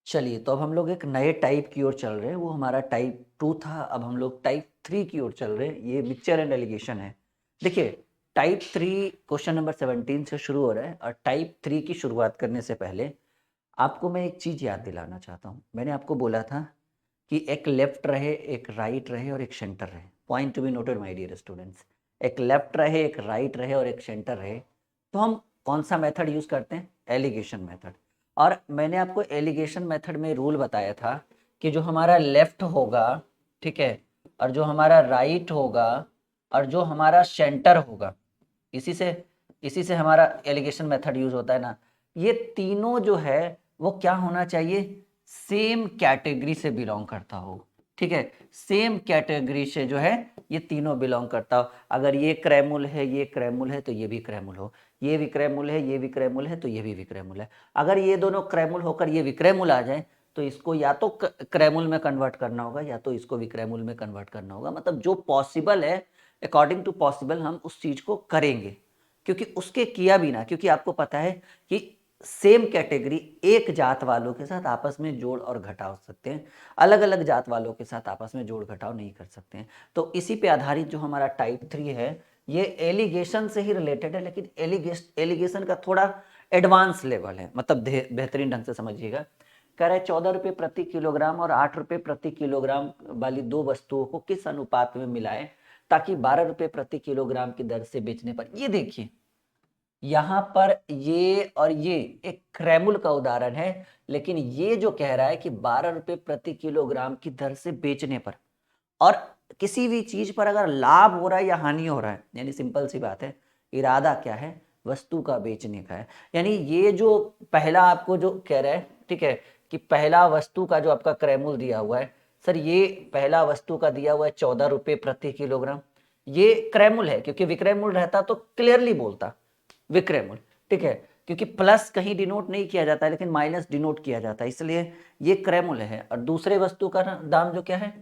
चलिए, तो अब हम लोग एक नए टाइप की ओर चल रहे हैं। वो हमारा टाइप 2 था, अब हम लोग टाइप 3 की ओर चल रहे हैं। ये मिक्सचर एंड एलिगेशन है। देखिए, टाइप 3 क्वेश्चन नंबर 17 से शुरू हो रहा है, और टाइप 3 की शुरुआत करने से पहले आपको मैं एक चीज़ याद दिलाना चाहता हूँ। मैंने आपको बोला था कि एक लेफ्ट रहे, एक राइट रहे और एक सेंटर रहे। Point to be noted my dear students. एक लेफ्ट रहे, एक राइट रहे और एक सेंटर रहे, तो हम कौन सा मेथड यूज़ करते हैं? Alligation method. और मैंने आपको एलिगेशन मेथड में रूल बताया था कि जो हमारा लेफ्ट होगा, ठीक है, और जो हमारा राइट होगा और जो हमारा सेंटर होगा, इसी से इसी से हमारा एलिगेशन मेथड यूज होता है ना। ये तीनों जो है वो क्या होना चाहिए? सेम कैटेगरी से बिलोंग करता हो। ठीक है, सेम कैटेगरी से जो है ये तीनों बिलोंग करता हो। अगर ये क्रैमुल है, ये क्रैमुल है, तो ये भी क्रैमुल हो। ये विक्रैमुल है, ये विक्रैमुल है, तो ये भी विक्रैमुल है। अगर ये दोनों क्रैमुल होकर ये विक्रैमुल आ जाए, तो इसको या तो क्रैमुल में कन्वर्ट करना होगा या तो इसको विक्रैमुल में कन्वर्ट करना होगा। मतलब जो पॉसिबल है, अकॉर्डिंग टू पॉसिबल हम उस चीज को करेंगे। क्योंकि उसके किया बिना, क्योंकि आपको पता है कि सेम कैटेगरी एक जात वालों के साथ आपस में जोड़ और घटाव सकते हैं, अलग अलग जात वालों के साथ आपस में जोड़ घटाव नहीं कर सकते हैं। तो इसी पे आधारित जो हमारा टाइप 3 है, ये एलिगेशन से ही रिलेटेड है, लेकिन एलिगेशन का थोड़ा एडवांस लेवल है। मतलब बेहतरीन ढंग से समझिएगा। कह रहा है 14 रुपये प्रति किलोग्राम और 8 रुपये प्रति किलोग्राम वाली दो वस्तुओं को किस अनुपात में मिलाएं ताकि 12 रुपये प्रति किलोग्राम की दर से बेचने पर। ये देखिए, यहां पर ये और ये एक क्रैमुल का उदाहरण है, लेकिन ये जो कह रहा है कि 12 रुपये प्रति किलोग्राम की दर से बेचने पर, और किसी भी चीज पर अगर लाभ हो रहा है या हानि हो रहा है, यानी सिंपल सी बात है, इरादा क्या है? वस्तु का बेचने का है। यानी ये जो पहला आपको जो कह रहा है, ठीक है, कि पहला वस्तु का जो आपका क्रैमुल दिया हुआ है, सर ये पहला वस्तु का दिया हुआ है 14 रुपये प्रति किलोग्राम, ये क्रैमुल है। क्योंकि विक्रयमूल रहता तो क्लियरली बोलता विक्रयमूल, ठीक है, क्योंकि प्लस कहीं डिनोट नहीं किया जाता है लेकिन माइनस डिनोट किया जाता है, इसलिए ये क्रैमुल है। और दूसरे वस्तु का दाम जो क्या है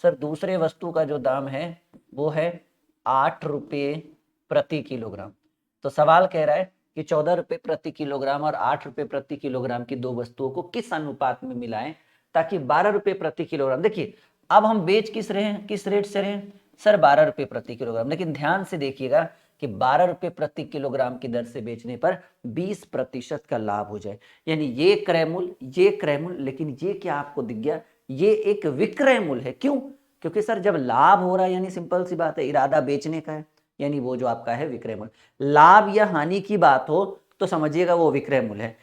सर? दूसरे वस्तु का जो दाम है वो है 8 रुपये प्रति किलोग्राम। तो सवाल कह रहा है कि 14 रुपये प्रति किलोग्राम और 8 रुपये प्रति किलोग्राम की दो वस्तुओं को किस अनुपात में मिलाएं ताकि 12 रुपये प्रति किलोग्राम। देखिए, अब हम बेच किस रहे हैं, किस रेट से रहे हैं सर? 12 रुपये प्रति किलोग्राम। लेकिन ध्यान से देखिएगा कि 12 रुपये प्रति किलोग्राम की दर से बेचने पर 20% का लाभ हो जाए। यानी ये क्रय मूल्य, लेकिन ये क्या आपको दिख गया? ये एक विक्रय मूल्य है। क्यों? क्योंकि सर जब लाभ हो रहा है, यानी सिंपल सी बात है, इरादा बेचने का है, यानी वो जो आपका है विक्रय मूल्य। लाभ या हानि की बात हो तो समझिएगा वो विक्रय मूल्य है।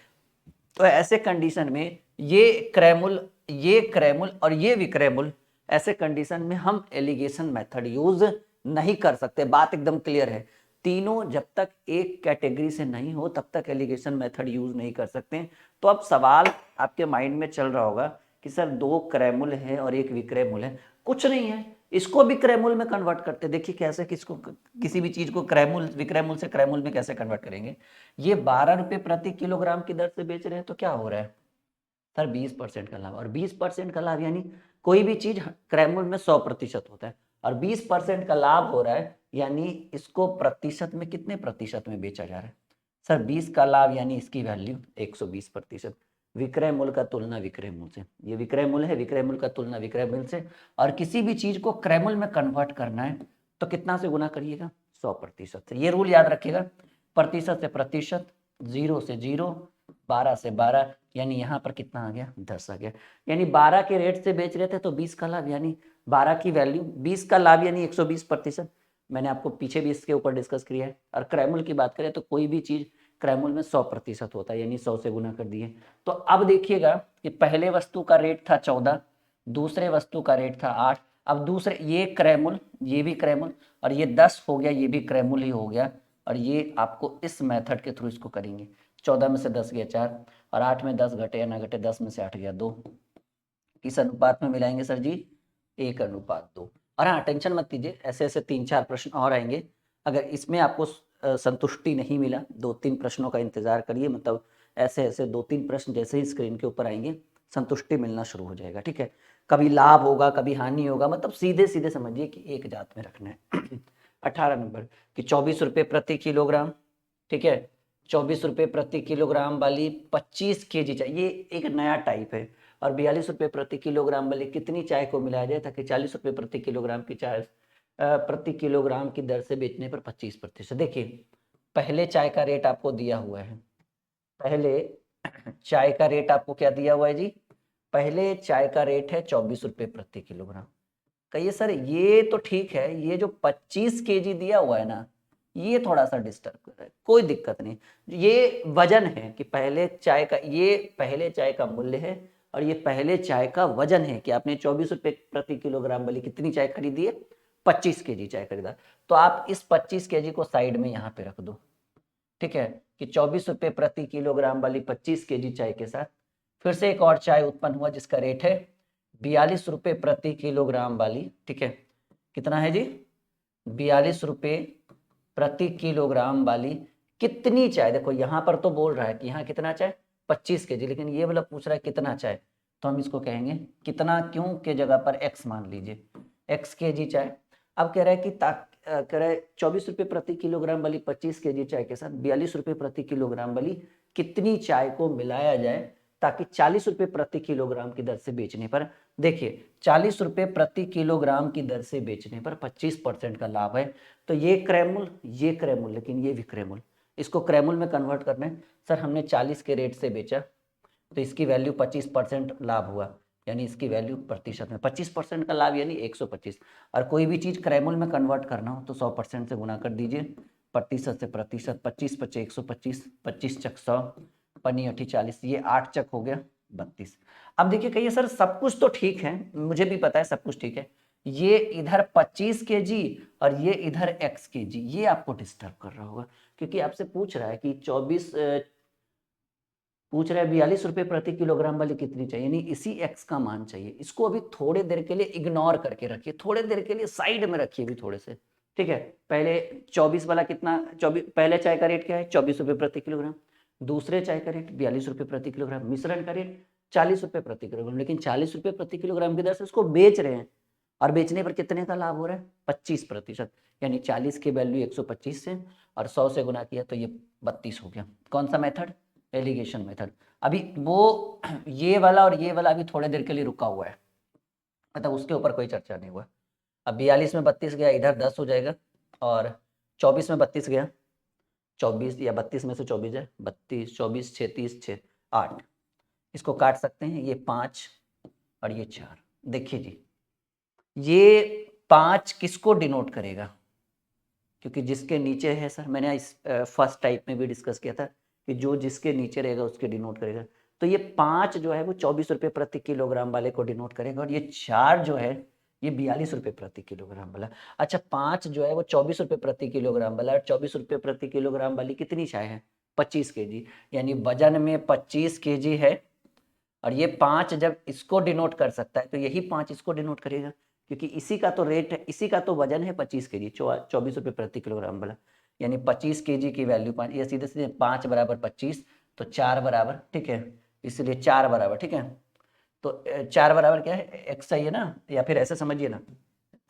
तो ऐसे कंडीशन में ये क्रय मूल्य और ये विक्रय मूल्य, ऐसे कंडीशन में हम एलिगेशन मेथड यूज नहीं कर सकते। बात एकदम क्लियर है। तीनों जब तक एक कैटेगरी से नहीं हो तब तक एलिगेशन मेथड यूज नहीं कर सकते। तो अब सवाल आपके माइंड में चल रहा होगा कि सर दो क्रय मूल्य है और एक विक्रय मूल्य है। कुछ नहीं है, इसको भी क्रय मूल्य में कन्वर्ट करते। देखिए कैसे, किसको, किसी भी चीज को क्रय मूल्य, विक्रय मूल्य से क्रय मूल्य में कैसे कन्वर्ट करेंगे। ये 12 रुपये प्रति किलोग्राम की दर से बेच रहे हैं तो क्या हो रहा है सर? 20% का लाभ। और 20% का लाभ यानी कोई भी चीज क्रय मूल्य में 100% होता है, और 20% का लाभ हो रहा है यानी इसको प्रतिशत में कितने प्रतिशत में बेचा जा रहा है सर? 20 का लाभ यानी इसकी वैल्यू 120%। विक्रय मूल्य का तुलना विक्रय मूल्य से, ये विक्रय मूल्य है, विक्रय मूल्य का तुलना विक्रय मूल्य से। और किसी भी चीज को क्रय मूल्य में कन्वर्ट करना है तो कितना से गुना करिएगा? 100% से। ये रूल याद रखिएगा, प्रतिशत से प्रतिशत, 0 से 0, 12 से 12, यानी यहाँ पर कितना आ गया? 10 आ गया। यानी 12 के रेट से बेच रहे थे तो 20 का लाभ, यानी 12 की वैल्यू 20 का लाभ यानी 120%। मैंने आपको पीछे भी इसके ऊपर डिस्कस किया है। और क्रैमुल की बात करें तो कोई भी चीज क्रैमुल में 100% होता है, यानी 100 से गुना कर दिए। तो अब देखिएगा कि पहले वस्तु का रेट था 14, दूसरे वस्तु का रेट था 8। अब दूसरे ये क्रैमुल, ये भी क्रैमुल, और ये 10 हो गया, ये भी क्रैमुल ही हो गया। और ये आपको इस मेथड के थ्रू इसको करेंगे। 14 में से 10 गया 4, और 8 में 10 घटे या ना घटे, 10 में से 8 गया 2। किस अनुपात में मिलाएंगे सर जी? 1:2। और हाँ, टेंशन मत लीजिए, ऐसे ऐसे 3-4 प्रश्न और आएंगे। अगर इसमें आपको संतुष्टि नहीं मिला, 2-3 प्रश्नों का इंतजार करिए। मतलब ऐसे ऐसे 2-3 प्रश्न जैसे ही स्क्रीन के ऊपर आएंगे संतुष्टि मिलना शुरू हो जाएगा। ठीक है, कभी लाभ होगा, कभी हानि होगा, मतलब सीधे सीधे समझिए कि एक जात में रखना है। 18 नंबर कि 24 रुपये प्रति किलोग्राम, ठीक है, ₹24 प्रति किलोग्राम वाली 25 केजी चाय, ये एक नया टाइप है। और ₹42 प्रति किलोग्राम वाली कितनी चाय को मिलाया जाए ताकि ₹40 प्रति किलोग्राम की चाय प्रति किलोग्राम की दर से बेचने पर 25%। देखिए, पहले चाय का रेट आपको दिया हुआ है, पहले चाय का रेट आपको क्या दिया हुआ है जी? पहले चाय का रेट है ₹24 प्रति किलोग्राम। कहिए सर ये तो ठीक है, ये जो 25 केजी दिया हुआ है ना, ये थोड़ा सा डिस्टर्ब कर रहा है। कोई दिक्कत नहीं, ये वजन है कि पहले चाय का, ये पहले चाय का मूल्य है और ये पहले चाय का वजन है कि आपने ₹24 प्रति किलोग्राम वाली कितनी चाय खरीदी है? 25 केजी चाय खरीदा। तो आप इस 25 केजी को साइड में यहाँ पे रख दो, ठीक है, कि ₹24 प्रति किलोग्राम वाली 25 केजी चाय के साथ फिर से एक और चाय उत्पन्न हुआ जिसका रेट है ₹42 प्रति किलोग्राम वाली, ठीक है, कितना है जी? ₹42 प्रति किलोग्राम वाली कितनी चाय? देखो यहाँ पर तो बोल रहा है कि यहाँ कितना चाय? 25 केजी, लेकिन ये वाला पूछ रहा है कितना चाय, तो हम इसको कहेंगे कितना क्यों के जगह पर x मान लीजिए, x केजी चाय। अब कह रहा है कि कह रहा है ₹24 प्रति किलोग्राम वाली 25 केजी चाय के साथ ₹42 प्रति किलोग्राम वाली कितनी चाय को मिलाया जाए ताकि ₹40 प्रति किलोग्राम की दर से बेचने पर, देखिए ₹40 प्रति किलोग्राम की दर से बेचने पर 25% का लाभ है। तो ये क्रय मूल्य, लेकिन ये विक्रय मूल्य, इसको क्रय मूल्य में कन्वर्ट करना है। सर हमने 40 के रेट से बेचा तो इसकी वैल्यू 25% लाभ हुआ, यानी इसकी वैल्यू प्रतिशत में 25% का लाभ यानी 125। और कोई भी चीज़ क्रय मूल्य में कन्वर्ट करना हो तो 100% से गुना कर दीजिए, प्रतिशत से प्रतिशत, 25 पचे 125, 25 चक 100, पन्नी अठी 40, ये 8 चक हो गया 32। अब देखिए कहिए सर सब कुछ तो ठीक है, मुझे भी पता है सब कुछ ठीक है, ये इधर 25 केजी और ये इधर x केजी, ये आपको डिस्टर्ब कर रहा होगा क्योंकि आपसे पूछ रहा है कि 42 प्रति किलोग्राम वाली कितनी चाहिए, यानी इसी x का मान चाहिए। इसको अभी थोड़ी देर के लिए इग्नोर करके रखिए, थोड़ी देर के लिए साइड में रखिए भी थोड़े से, ठीक है। पहले 24 वाला कितना, 24 पहले चाय का रेट क्या है? ₹24 प्रति किलोग्राम। दूसरे चाय का रेट ₹42 प्रति किलोग्राम। मिश्रण का रेट ₹40 प्रति किलोग्राम, लेकिन ₹40 प्रति किलोग्राम की दर से उसको बेच रहे हैं और बेचने पर कितने का लाभ हो रहा है? 25%, यानी 40 की वैल्यू 125 से और 100 से गुना किया तो ये 32 हो गया। कौन सा मेथड? Allegation method. अभी वो ये वाला और ये वाला अभी थोड़ी देर के लिए रुका हुआ है, मतलब उसके ऊपर कोई चर्चा नहीं हुआ। अब 42 में 32 गया, इधर 10 हो जाएगा, और 24 में 32 गया, 24 या 32 में से 24 है, 32, 24, 36, 6, 8, इसको काट सकते हैं, ये 5 और ये 4। देखिए जी, ये 5 किसको डिनोट करेगा? क्योंकि जिसके नीचे है, सर मैंने इस फर्स्ट टाइप में भी डिस्कस किया था कि जो जिसके नीचे रहेगा उसके डिनोट करेगा। तो ये 5 जो है वो ₹24 प्रति किलोग्राम वाले को डिनोट करेगा, और ये 4 जो है ये ₹42 प्रति किलोग्राम वाला। अच्छा, 5 जो है वो ₹24 प्रति किलोग्राम वाला, और ₹24 प्रति किलोग्राम वाली कितनी चाय है? 25 केजी, यानी वजन में 25 केजी है। और ये 5 जब इसको डिनोट कर सकता है तो यही 5 इसको डिनोट करेगा, क्योंकि इसी का तो रेट है, इसी का तो वजन है 25 केजी, ₹24 प्रति किलोग्राम वाला, यानी 25 केजी की वैल्यू 5, ये सीधे सीधे 5 बराबर 25, तो 4 बराबर, ठीक है, इसलिए 4 बराबर, ठीक है। तो 4 बराबर क्या है? x सही है ना, या फिर ऐसे समझिए ना,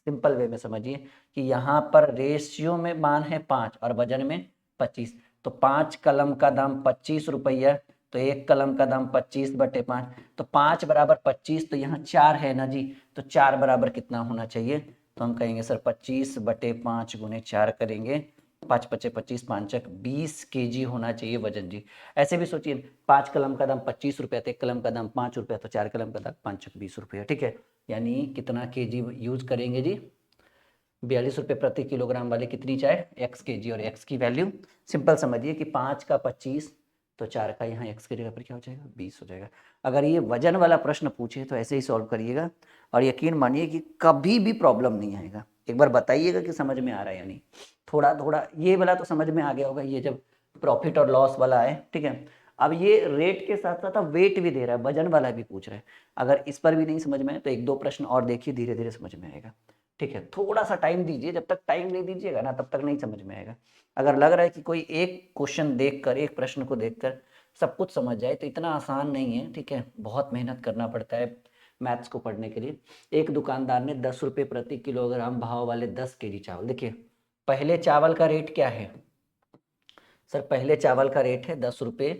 सिंपल वे में समझिए कि यहाँ पर रेशियो में मान है 5 और वजन में 25, तो 5 कलम का दाम 25 रुपया, तो 1 कलम का दाम 25/5, तो 5 बराबर 25, तो यहाँ 4 है ना जी, तो 4 बराबर कितना होना चाहिए? तो हम कहेंगे सर 25/5 गुने 4 करेंगे, 5 पचे 25, 5 20 केजी होना चाहिए वजन जी। ऐसे भी सोचिए, 5 कलम का दाम 25 रुपया, तो 1 कलम का दाम 5 रुपया, तो 4 कलम का दाम 5 20 रुपया, ठीक है। यानी कितना केजी यूज करेंगे जी? ₹42 प्रति किलोग्राम वाले कितनी चाय? x केजी, और x की वैल्यू सिंपल समझिए कि 5 का 25, तो 4 का यहाँ x की जगह पर क्या हो जाएगा? 20 हो जाएगा। अगर ये वजन वाला प्रश्न पूछे तो ऐसे ही सॉल्व करिएगा, और यकीन मानिए कि कभी भी प्रॉब्लम नहीं आएगा। एक बार बताइएगा कि समझ में आ रहा है या नहीं। थोड़ा थोड़ा ये वाला तो समझ में आ गया होगा, ये जब प्रॉफिट और लॉस वाला है, ठीक है। अब ये रेट के साथ साथ अब वेट भी दे रहा है, वजन वाला भी पूछ रहा है। अगर इस पर भी नहीं समझ में आए तो 1-2 प्रश्न और देखिए, धीरे धीरे समझ में आएगा, ठीक है। थोड़ा सा टाइम दीजिए, जब तक टाइम नहीं दीजिएगा ना तब तक नहीं समझ में आएगा। अगर लग रहा है कि कोई एक क्वेश्चन देखकर, एक प्रश्न को देखकर सब कुछ समझ जाए तो इतना आसान नहीं है, ठीक है। बहुत मेहनत करना पड़ता है मैथ्स को पढ़ने के लिए। एक दुकानदार ने ₹10 प्रति किलोग्राम भाव वाले 10 केजी चावल, देखिए पहले चावल का रेट क्या है? सर पहले चावल का रेट है 10 रुपये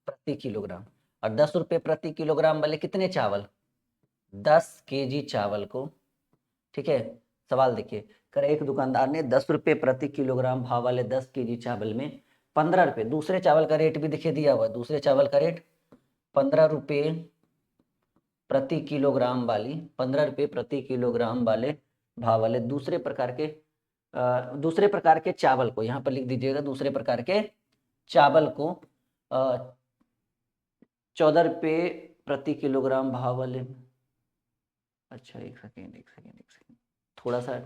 प्रति किलोग्राम, और 10 रुपये प्रति किलोग्राम वाले कितने चावल, 10 केजी चावल को, ठीक है। सवाल देखिए, कर एक दुकानदार ने 10 रुपये प्रति किलोग्राम भाव वाले 10 केजी चावल में 15 रुपये, दूसरे चावल का रेट भी देखिए दिया हुआ है, दूसरे चावल का रेट 15 रुपये प्रति किलोग्राम वाली, 15 रुपये प्रति किलोग्राम वाले भाव वाले दूसरे प्रकार के चावल को, यहाँ पर लिख दीजिएगा दूसरे प्रकार के चावल को 14 रुपये प्रति किलोग्राम भाव वाले। अच्छा एक सेकेंड, थोड़ा सा,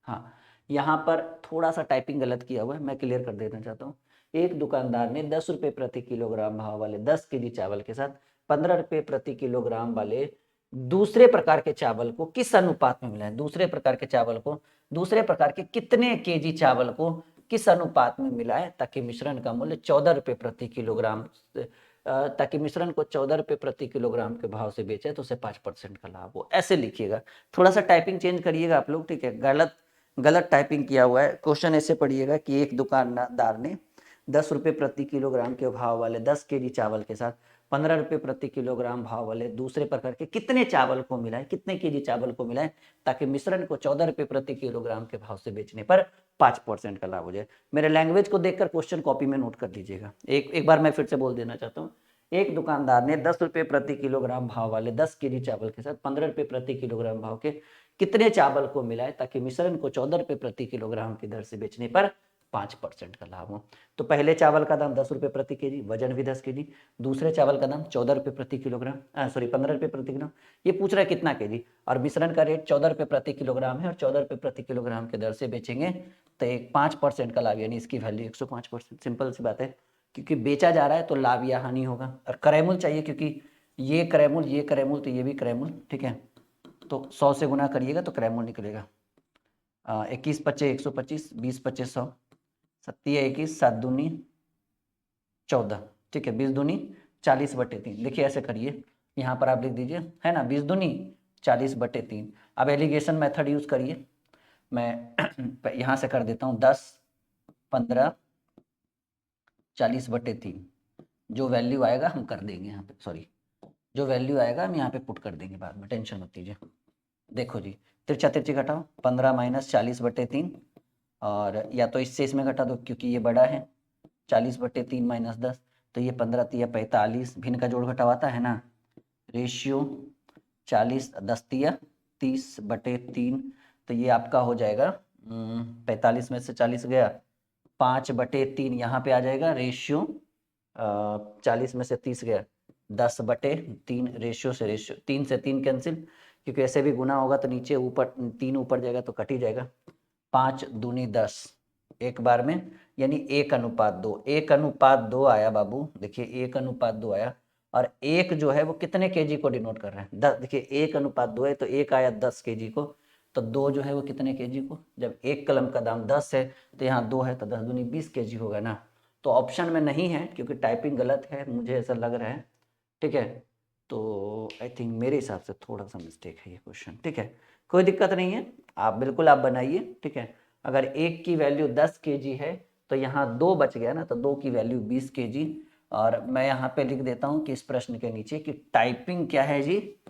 हाँ यहाँ पर थोड़ा सा टाइपिंग गलत किया हुआ है, मैं क्लियर कर देना चाहता हूँ। एक दुकानदार ने 10 रुपये प्रति किलोग्राम भाव वाले 10 केजी चावल के साथ 15 रुपये प्रति किलोग्राम वाले दूसरे प्रकार के चावल को किस अनुपात में मिलाया, दूसरे प्रकार के चावल को, दूसरे प्रकार के कितने केजी चावल को किस अनुपात में मिलाए ताकि मिश्रण का मूल्य 14 रुपये प्रति किलोग्राम, ताकि मिश्रण को 14 रुपये प्रति किलोग्राम के भाव से बेचे तो उसे 5% का लाभ हो। ऐसे लिखिएगा, थोड़ा सा टाइपिंग चेंज करिएगा आप लोग, ठीक है। गलत टाइपिंग किया हुआ है। क्वेश्चन ऐसे पढ़िएगा कि एक दुकानदार ने 10 रुपये प्रति किलोग्राम के भाव वाले 10 केजी चावल के साथ 15 रुपये प्रति किलोग्राम भाव वाले दूसरे प्रकार के कितने चावल को मिलाए, कितने केजी चावल को मिलाए ताकि मिश्रण को 14 रुपये प्रति किलोग्राम के भाव से बेचने पर 5% का लाभ हो जाए। मेरे लैंग्वेज को देखकर क्वेश्चन कॉपी में नोट कर लीजिएगा। एक बार मैं फिर से बोल देना चाहता हूँ। एक दुकानदार ने 10 रुपये प्रति किलोग्राम भाव वाले 10 केजी चावल के साथ 15 रुपये प्रति किलोग्राम भाव के कितने चावल को मिलाए ताकि मिश्रण को 14 रुपये प्रति किलोग्राम की दर से बेचने पर 5% का लाभ हो। तो पहले चावल का दाम 10 रुपये प्रति केजी, वजन भी 10 केजी, दूसरे चावल का दाम 14 रुपये प्रति किलोग्राम, 15 रुपये प्रति किलोग्राम, ये पूछ रहा है कितना केजी, और मिश्रण का रेट 14 रुपये प्रति किलोग्राम है और 14 रुपये प्रति किलोग्राम के दर से बेचेंगे तो एक 5% का लाभ, यानी इसकी वैल्यू 105%। सिंपल सी बात है, क्योंकि बेचा जा रहा है तो लाभ या हानि होगा। और क्रयमूल चाहिए, क्योंकि ये क्रयमूल तो ये भी क्रयमूल, ठीक है। तो 100 से गुना करिएगा तो क्रयमूल निकलेगा 21 पच्चे 125, 20 पच्चे 100, 7 21, 7 दूनी 14, ठीक है। 20 दूनी 40/3, देखिए ऐसे करिए, यहाँ पर आप लिख दीजिए, है ना, 20 दूनी 40/3। अब एलिगेशन मेथड यूज करिए, मैं यहाँ से कर देता हूँ 10, 15, 40/3, जो वैल्यू आएगा हम कर देंगे यहाँ पे, सॉरी जो वैल्यू आएगा हम यहाँ पे पुट कर देंगे बाद में, टेंशन मत लीजिए। देखो जी, तिरछा तिरछी घटाओ, 15 - 40/3, और या तो इससे इसमें घटा दो क्योंकि ये बड़ा है, 40/3 - 10, तो ये 15 तिया 45, भिन्न का जोड़ घटावाता है ना, रेशियो 40, 10 तिया 30/3, तो ये आपका हो जाएगा 45 में से 40 गया, 5/3 यहाँ पे आ जाएगा, रेशियो 40 में से 30 गया, 10/3, रेशियो से रेशियो 3 से 3 कैंसिल, क्योंकि ऐसे भी गुना होगा तो नीचे ऊपर 3 ऊपर जाएगा तो कट ही जाएगा, 5 दूनी 10 एक बार में, यानी 1:2, 1:2 आया बाबू, देखिए 1:2 आया। और एक जो है वो कितने केजी को डिनोट कर रहा है, 10, देखिए 1:2 है तो एक आया 10 केजी को, तो 2 जो है वो कितने केजी को, जब एक कलम का दाम 10 है तो यहाँ 2 है तो 10 दूनी 20 केजी होगा ना। तो ऑप्शन में नहीं है क्योंकि टाइपिंग गलत है, मुझे ऐसा लग रहा है, ठीक है। तो आई थिंक मेरे हिसाब से थोड़ा सा मिस्टेक है ये क्वेश्चन, ठीक है। कोई दिक्कत नहीं है, आप बिल्कुल आप बनाइए, ठीक है। अगर एक की वैल्यू 10 केजी है तो यहाँ 2 बच गया ना, तो 2 की वैल्यू 20 केजी। और मैं यहाँ पे लिख देता हूँ कि इस प्रश्न के नीचे कि टाइपिंग क्या है जी,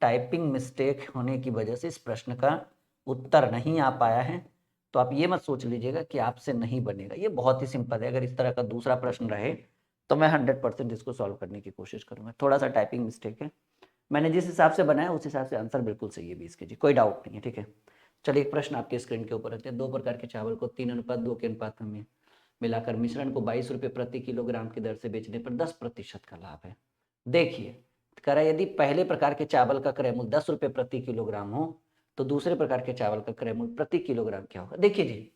टाइपिंग मिस्टेक होने की वजह से इस प्रश्न का उत्तर नहीं आ पाया है। तो आप ये मत सोच लीजिएगा कि आपसे नहीं बनेगा, ये बहुत ही सिंपल है। अगर इस तरह का दूसरा प्रश्न रहे तो मैं 100% इसको सॉल्व करने की कोशिश करूंगा। थोड़ा सा टाइपिंग मिस्टेक है, मैंने जिस हिसाब से बनाया उस हिसाब से आंसर बिल्कुल सही है 20 केजी, कोई डाउट नहीं है, ठीक है। चलिए एक प्रश्न आपके स्क्रीन के ऊपर रखते हैं। 2 प्रकार के चावल को 3:2 के अनुपात में मिलाकर मिश्रण को 22 रुपये प्रति किलोग्राम की दर से बेचने पर 10% का लाभ है। देखिए कह रहा है यदि पहले प्रकार के चावल का क्रय मूल्य 10 रुपये प्रति किलोग्राम हो तो दूसरे प्रकार के चावल का क्रय मूल्य प्रति किलोग्राम क्या होगा। देखिए जी,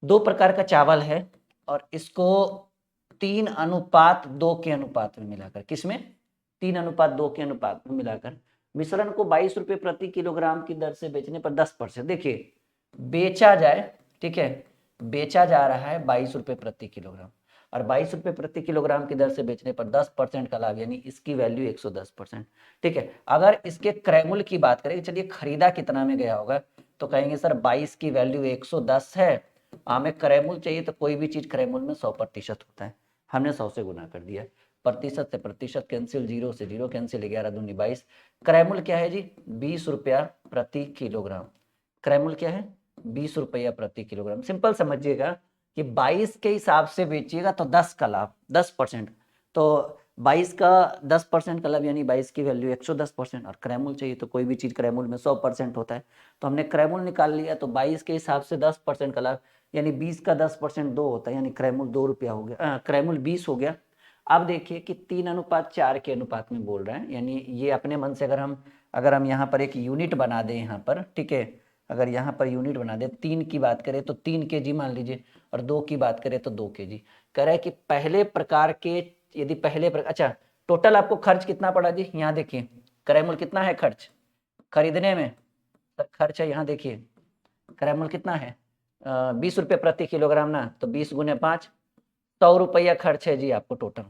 2 प्रकार का चावल है और इसको 3:2 के अनुपात में मिलाकर, किसमें 3:2 के अनुपात में मिलाकर मिश्रण को 22 रुपये प्रति किलोग्राम की दर से बेचने पर 10%, देखिए बेचा जाए, ठीक है, बेचा जा रहा है 22 रुपये प्रति किलोग्राम, और 22 रुपये प्रति किलोग्राम की दर से बेचने पर 10% का लाभ, यानी इसकी वैल्यू 110%, ठीक है। अगर इसके क्रय मूल्य की बात करें, चलिए खरीदा कितना में गया होगा, तो कहेंगे सर 22 की वैल्यू 110 है हमें क्रैमूल चाहिए तो कोई भी चीज़ क्रैमूल में 100% होता है, हमने 100 से गुना कर दिया। प्रतिशत से प्रतिशत कैंसिल, 0 से 0 कैंसिल, 11 दूनी 22। क्रैमूल क्या है जी? 20 रुपया प्रति किलोग्राम। क्रैमूल क्या है? 20 रुपया प्रति किलोग्राम। सिंपल समझिएगा कि 22 के हिसाब से बेचिएगा तो 10 का लाभ, 10%। तो 22 का 10% का लाभ यानी 22 की वैल्यू 110%। और क्रैमूल चाहिए तो कोई भी चीज़ क्रैमूल में 100% होता है, तो हमने क्रैमूल निकाल लिया। तो 22 के हिसाब से 10% का लाभ यानी 20 का 10% 2 होता है, यानी क्रैमूल 2 रुपया हो गया, क्रैमूल 20 हो गया। अब देखिए कि 3:4 के अनुपात में बोल रहे हैं, यानी ये अपने मन से अगर हम यहाँ पर एक यूनिट बना दें यहाँ पर, ठीक है, अगर यहाँ पर यूनिट बना दें, 3 की बात करें तो 3 kg मान लीजिए, और 2 की बात करें तो 2 kg। कह रहा है कि पहले प्रकार के, यदि अच्छा टोटल आपको खर्च कितना पड़ा जी? यहाँ देखिए क्रैमूल कितना है खर्च खरीदने में, खर्च है यहाँ देखिए क्रैमूल कितना है, 20 रुपये प्रति किलोग्राम ना, तो 20 गुने 5, 100 रुपया खर्च है जी आपको टोटल।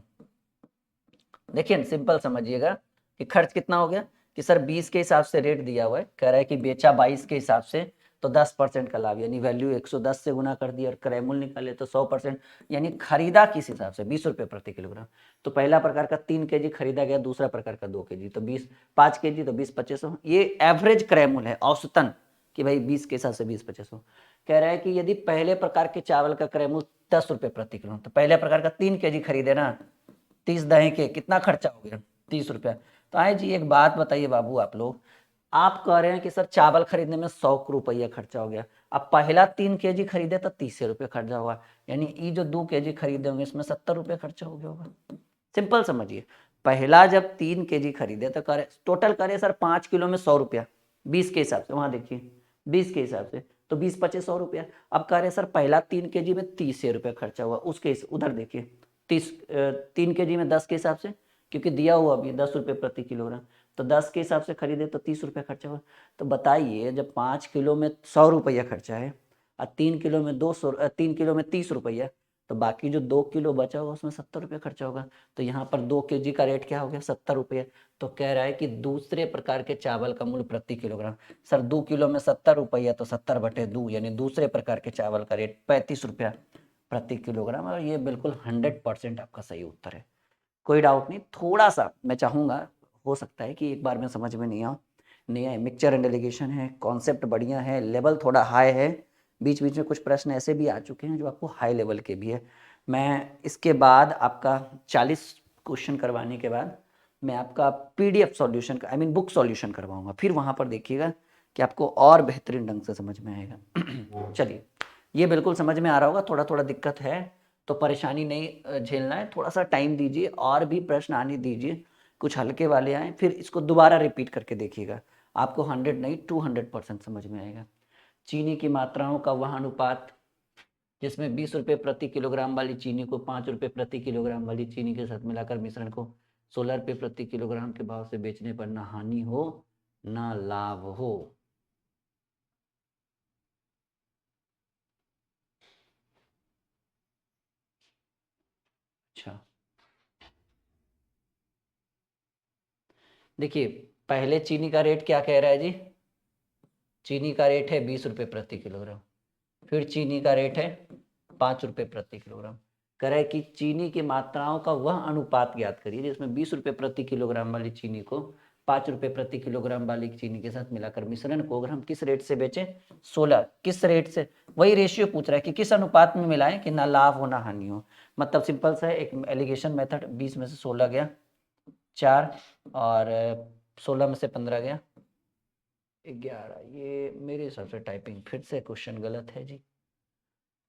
देखिए सिंपल समझिएगा कि खर्च कितना हो गया कि सर 20 के हिसाब से रेट दिया हुआ है, कह रहा है कि बेचा 22 के हिसाब से तो 10% का लाभ, यानी वैल्यू 110 से गुना कर दिया, और क्रैमूल निकाले तो 100%, यानी खरीदा किस हिसाब से? 20 रुपये प्रति किलोग्राम। तो पहला प्रकार का 3 kg खरीदा गया, दूसरा प्रकार का 2 kg, तो 5 kg तो 20-2500। ये एवरेज क्रैमूल है, औसतन, कि भाई 20 के हिसाब से 20-2500। कह रहा है कि यदि पहले प्रकार के चावल का क्रैमूल 10 रुपये प्रति किलो, तो पहले प्रकार का 3 kg खरीदे ना, 30 दही के कितना खर्चा हो गया? 30 रुपया। तो आए जी एक बात बताइए बाबू, आप लोग, आप कह रहे हैं कि सर चावल खरीदने में 100 रुपया खर्चा हो गया, अब पहला 3 kg खरीदे तो 30 रुपये खर्चा होगा, यानी ये जो 2 kg खरीदे होंगे इसमें 70 रुपये खर्चा हो गया होगा। सिंपल समझिए, पहला जब 3 kg खरीदे तो करे टोटल करे सर 5 किलो में 100 रुपया, 20 के हिसाब से, वहां देखिए 20 के हिसाब से, तो 20-25 100 रुपया। अब कह रहे सर पहला 3 kg में 30 रुपये खर्चा हुआ, उसके उधर देखिए 3 kg में 10 के हिसाब से, क्योंकि दिया हुआ अभी 10 रुपये प्रति किलोग्राम, तो 10 के हिसाब से खरीदे तो 30 रुपये खर्चा हुआ। तो बताइए जब 5 किलो में 100 रुपया खर्चा है और 3 किलो में 3 किलो में 30 रुपया, तो बाकी जो 2 किलो बचा होगा उसमें 70 रुपये खर्चा होगा। तो यहाँ पर 2 kg का रेट क्या हो गया? 70 रुपये। तो कह रहा है कि दूसरे प्रकार के चावल का मूल्य प्रति किलोग्राम, सर 2 किलो में 70 रुपया, तो 70/2, यानी दूसरे प्रकार के चावल का रेट 35 रुपया प्रति किलोग्राम। और ये बिल्कुल 100% आपका सही उत्तर है, कोई डाउट नहीं। थोड़ा सा मैं चाहूँगा, हो सकता है कि एक बार में समझ में नहीं आए, मिक्सचर एंड एलिगेशन है, कॉन्सेप्ट बढ़िया है, लेवल थोड़ा हाई है, बीच बीच में कुछ प्रश्न ऐसे भी आ चुके हैं जो आपको हाई लेवल के भी है। मैं इसके बाद आपका 40 क्वेश्चन करवाने के बाद मैं आपका PDF solution, I mean book solution करवाऊंगा, फिर वहाँ पर देखिएगा कि आपको और बेहतरीन ढंग से समझ में आएगा। चलिए, ये बिल्कुल समझ में आ रहा होगा, थोड़ा थोड़ा दिक्कत है तो परेशानी नहीं झेलना है, थोड़ा सा टाइम दीजिए, और भी प्रश्न आने दीजिए, कुछ हल्के वाले आए, फिर इसको दोबारा रिपीट करके देखिएगा, आपको 100 नहीं 200% समझ में आएगा। चीनी की मात्राओं का वह अनुपात जिसमें 20 रुपये प्रति किलोग्राम वाली चीनी को 5 रुपये प्रति किलोग्राम वाली चीनी के साथ मिलाकर मिश्रण को 16 रुपये प्रति किलोग्राम के भाव से बेचने पर ना हानि हो ना लाभ हो। अच्छा, देखिए पहले चीनी का रेट क्या कह रहा है जी? चीनी का रेट है 20 रुपये प्रति किलोग्राम, फिर चीनी का रेट है 5 रुपये प्रति किलोग्राम। कह रहा है कि चीनी की मात्राओं का वह अनुपात ज्ञात करिए जिसमें 20 रुपये प्रति किलोग्राम वाली चीनी को 5 रुपये प्रति किलोग्राम वाली चीनी के साथ मिलाकर मिश्रण को अगर हम किस रेट से बेचें? 16। किस रेट से? वही रेशियो पूछ रहा है कि किस अनुपात में मिलाएं कि ना लाभ हो ना हानि हो। मतलब सिंपल सा है, एक एलिगेशन मेथड, 20 में से 16 गया 4, और 16 में से 15 गया 11। ये मेरे हिसाब से टाइपिंग फिर से क्वेश्चन गलत है जी।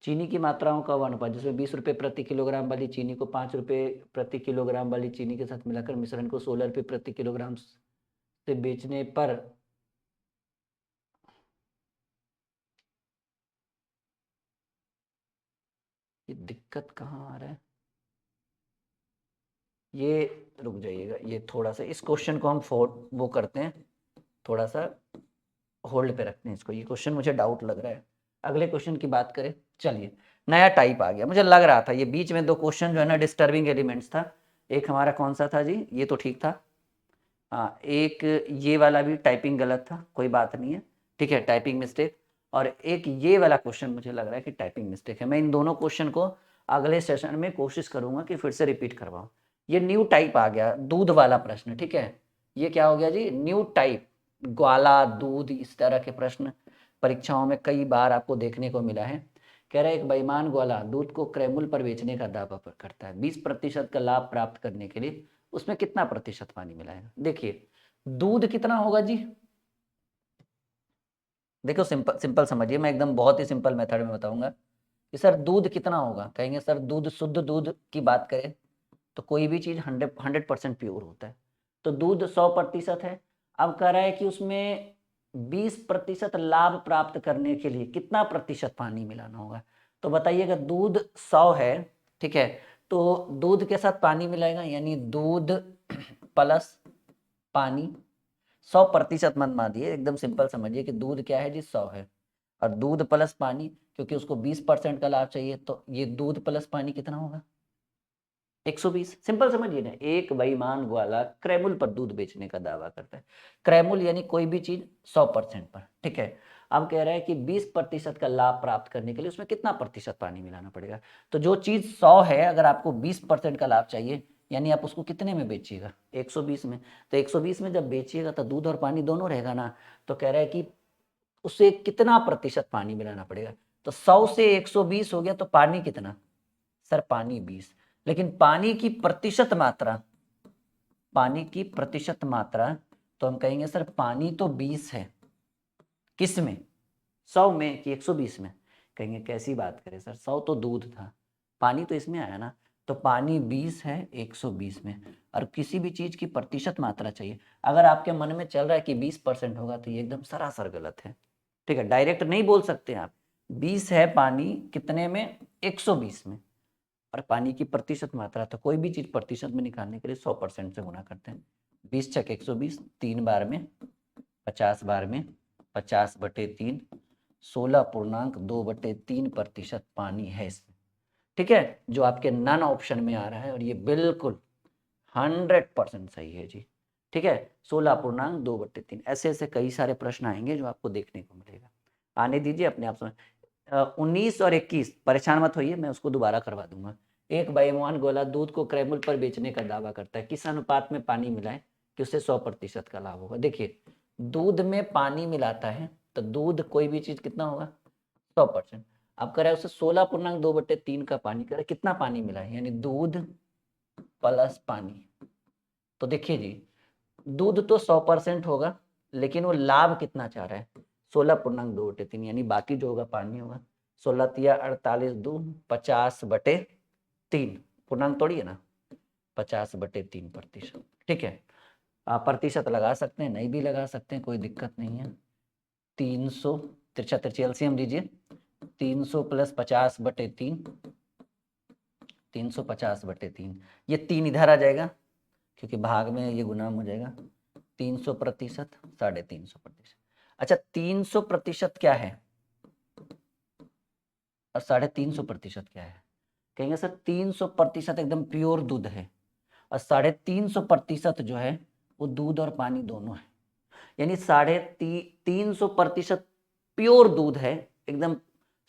चीनी की मात्राओं का अनुपात जिसमें 20 रुपये प्रति किलोग्राम वाली चीनी को 5 रुपये प्रति किलोग्राम वाली चीनी के साथ मिलाकर मिश्रण को 16 रुपये प्रति किलोग्राम से बेचने पर ये दिक्कत कहाँ आ रहा है? ये रुक जाइएगा, ये थोड़ा सा इस क्वेश्चन को हम वो करते हैं, थोड़ा सा होल्ड पे रखते हैं इसको, ये क्वेश्चन मुझे डाउट लग रहा है। अगले क्वेश्चन की बात करें, चलिए नया टाइप आ गया, मुझे लग रहा था ये बीच में 2 क्वेश्चन जो है ना डिस्टर्बिंग एलिमेंट्स था। एक हमारा कौन सा था जी? ये तो ठीक था, हाँ, एक ये वाला भी टाइपिंग गलत था, कोई बात नहीं है, ठीक है, टाइपिंग मिस्टेक। और एक ये वाला क्वेश्चन मुझे लग रहा है कि टाइपिंग मिस्टेक है। मैं इन दोनों क्वेश्चन को अगले सेशन में कोशिश करूंगा कि फिर से रिपीट करवाऊं। ये न्यू टाइप आ गया, दूध वाला प्रश्न, ठीक है। ये क्या हो गया जी, न्यू टाइप, ग्वाला, दूध, इस तरह के प्रश्न परीक्षाओं में कई बार आपको देखने को मिला है। कह रहा है एक बेईमान ग्वाला दूध को क्रैमुल पर बेचने का दावा करता है, 20% का लाभ प्राप्त करने के लिए उसमें कितना प्रतिशत पानी मिलाएगा। देखिए दूध कितना होगा जी, देखो सिंपल सिंपल समझिए, मैं एकदम बहुत ही सिंपल मेथड में बताऊंगा कि सर दूध कितना होगा। कहेंगे सर दूध, शुद्ध दूध की बात करें तो कोई भी चीज 100% प्योर होता है, तो दूध 100% है। अब कह रहा है कि उसमें 20% लाभ प्राप्त करने के लिए कितना प्रतिशत पानी मिलाना होगा। तो बताइएगा दूध 100 है, ठीक है, तो दूध के साथ पानी मिलाएगा, यानी दूध प्लस पानी। 100% मत मानिए, एकदम सिंपल समझिए कि दूध क्या है जी, 100 है, और दूध प्लस पानी, क्योंकि उसको 20% का लाभ चाहिए, तो ये दूध प्लस पानी कितना होगा, 120। सिंपल समझिए ना, एक बेईमान ग्वाला क्रैमुल पर दूध बेचने का दावा करता है। क्रैमुल यानी कोई भी चीज 100% पर, ठीक है। अब कह रहा है कि 20% का लाभ प्राप्त करने के लिए उसमें कितना प्रतिशत पानी मिलाना पड़ेगा। तो जो चीज 100 है, अगर आपको 20% का लाभ चाहिए, यानी आप उसको कितने में बेचिएगा, 120 में। तो 120 में जब बेचिएगा तो दूध और पानी दोनों रहेगा ना। तो कह रहा है कि उसे कितना प्रतिशत पानी मिलाना पड़ेगा। तो 100 से 120 हो गया, तो पानी कितना, सर पानी 20। लेकिन पानी की प्रतिशत मात्रा, पानी की प्रतिशत मात्रा, तो हम कहेंगे सर पानी तो 20 है, किस में, 100 में कि 120 में। कहेंगे कैसी बात करें सर, 100 तो दूध था, पानी तो इसमें आया ना। तो पानी 20 है 120 में, और किसी भी चीज की प्रतिशत मात्रा चाहिए। अगर आपके मन में चल रहा है कि 20% होगा, तो ये एकदम सरासर गलत है, ठीक है। डायरेक्ट नहीं बोल सकते आप, 20 है पानी कितने में, 120 में, और पानी की प्रतिशत मात्रा, तो कोई भी चीज प्रतिशत में निकालने के लिए 100% से गुना करते हैं। 20 छक 120, 3 बार में 50 बार में 50/3, 16.2/3% पानी है इसमें, ठीक है, जो आपके नन ऑप्शन में आ रहा है, और ये बिल्कुल 100% सही है जी, ठीक है। 16.2/3, ऐसे ऐसे कई सारे प्रश्न आएंगे जो आपको देखने को मिलेगा। आने दीजिए, अपने आप समझ। 19 और 21 परेशान मत होइए, मैं उसको दोबारा करवा दूंगा। एक बेईमान गोला दूध को क्रैमुल पर बेचने का दावा करता है, किस अनुपात में पानी मिलाए कि उससे 100% का लाभ होगा। देखिए दूध में पानी मिलाता है, तो दूध कोई भी चीज कितना होगा, 100%। अब कह रहा है उसे 16.2/3 का पानी, कह रहा है कितना पानी मिला है, यानी दूध प्लस पानी। तो देखिए जी, दूध तो 100% होगा, लेकिन वो लाभ कितना चाह रहा है, 16.2/3, यानी बाकी जो होगा पानी होगा। 16 तिया 48, 2 50/3, पूर्णांक तोड़िए ना, 50/3%, ठीक है। आप प्रतिशत लगा सकते हैं, नहीं भी लगा सकते हैं, कोई दिक्कत नहीं है। 300, तिरछा तिरछी एलसीएम लीजिए, 300 प्लस 50/3, 350/3, ये 3 इधर आ जाएगा, क्योंकि भाग में ये गुना हो जाएगा। 300%, 350%। अच्छा 300% क्या है और 350% क्या है। कहेंगे सर 300% एकदम प्योर दूध है, और 350% जो है वो दूध और पानी दोनों है, यानी 350% प्योर दूध है, एकदम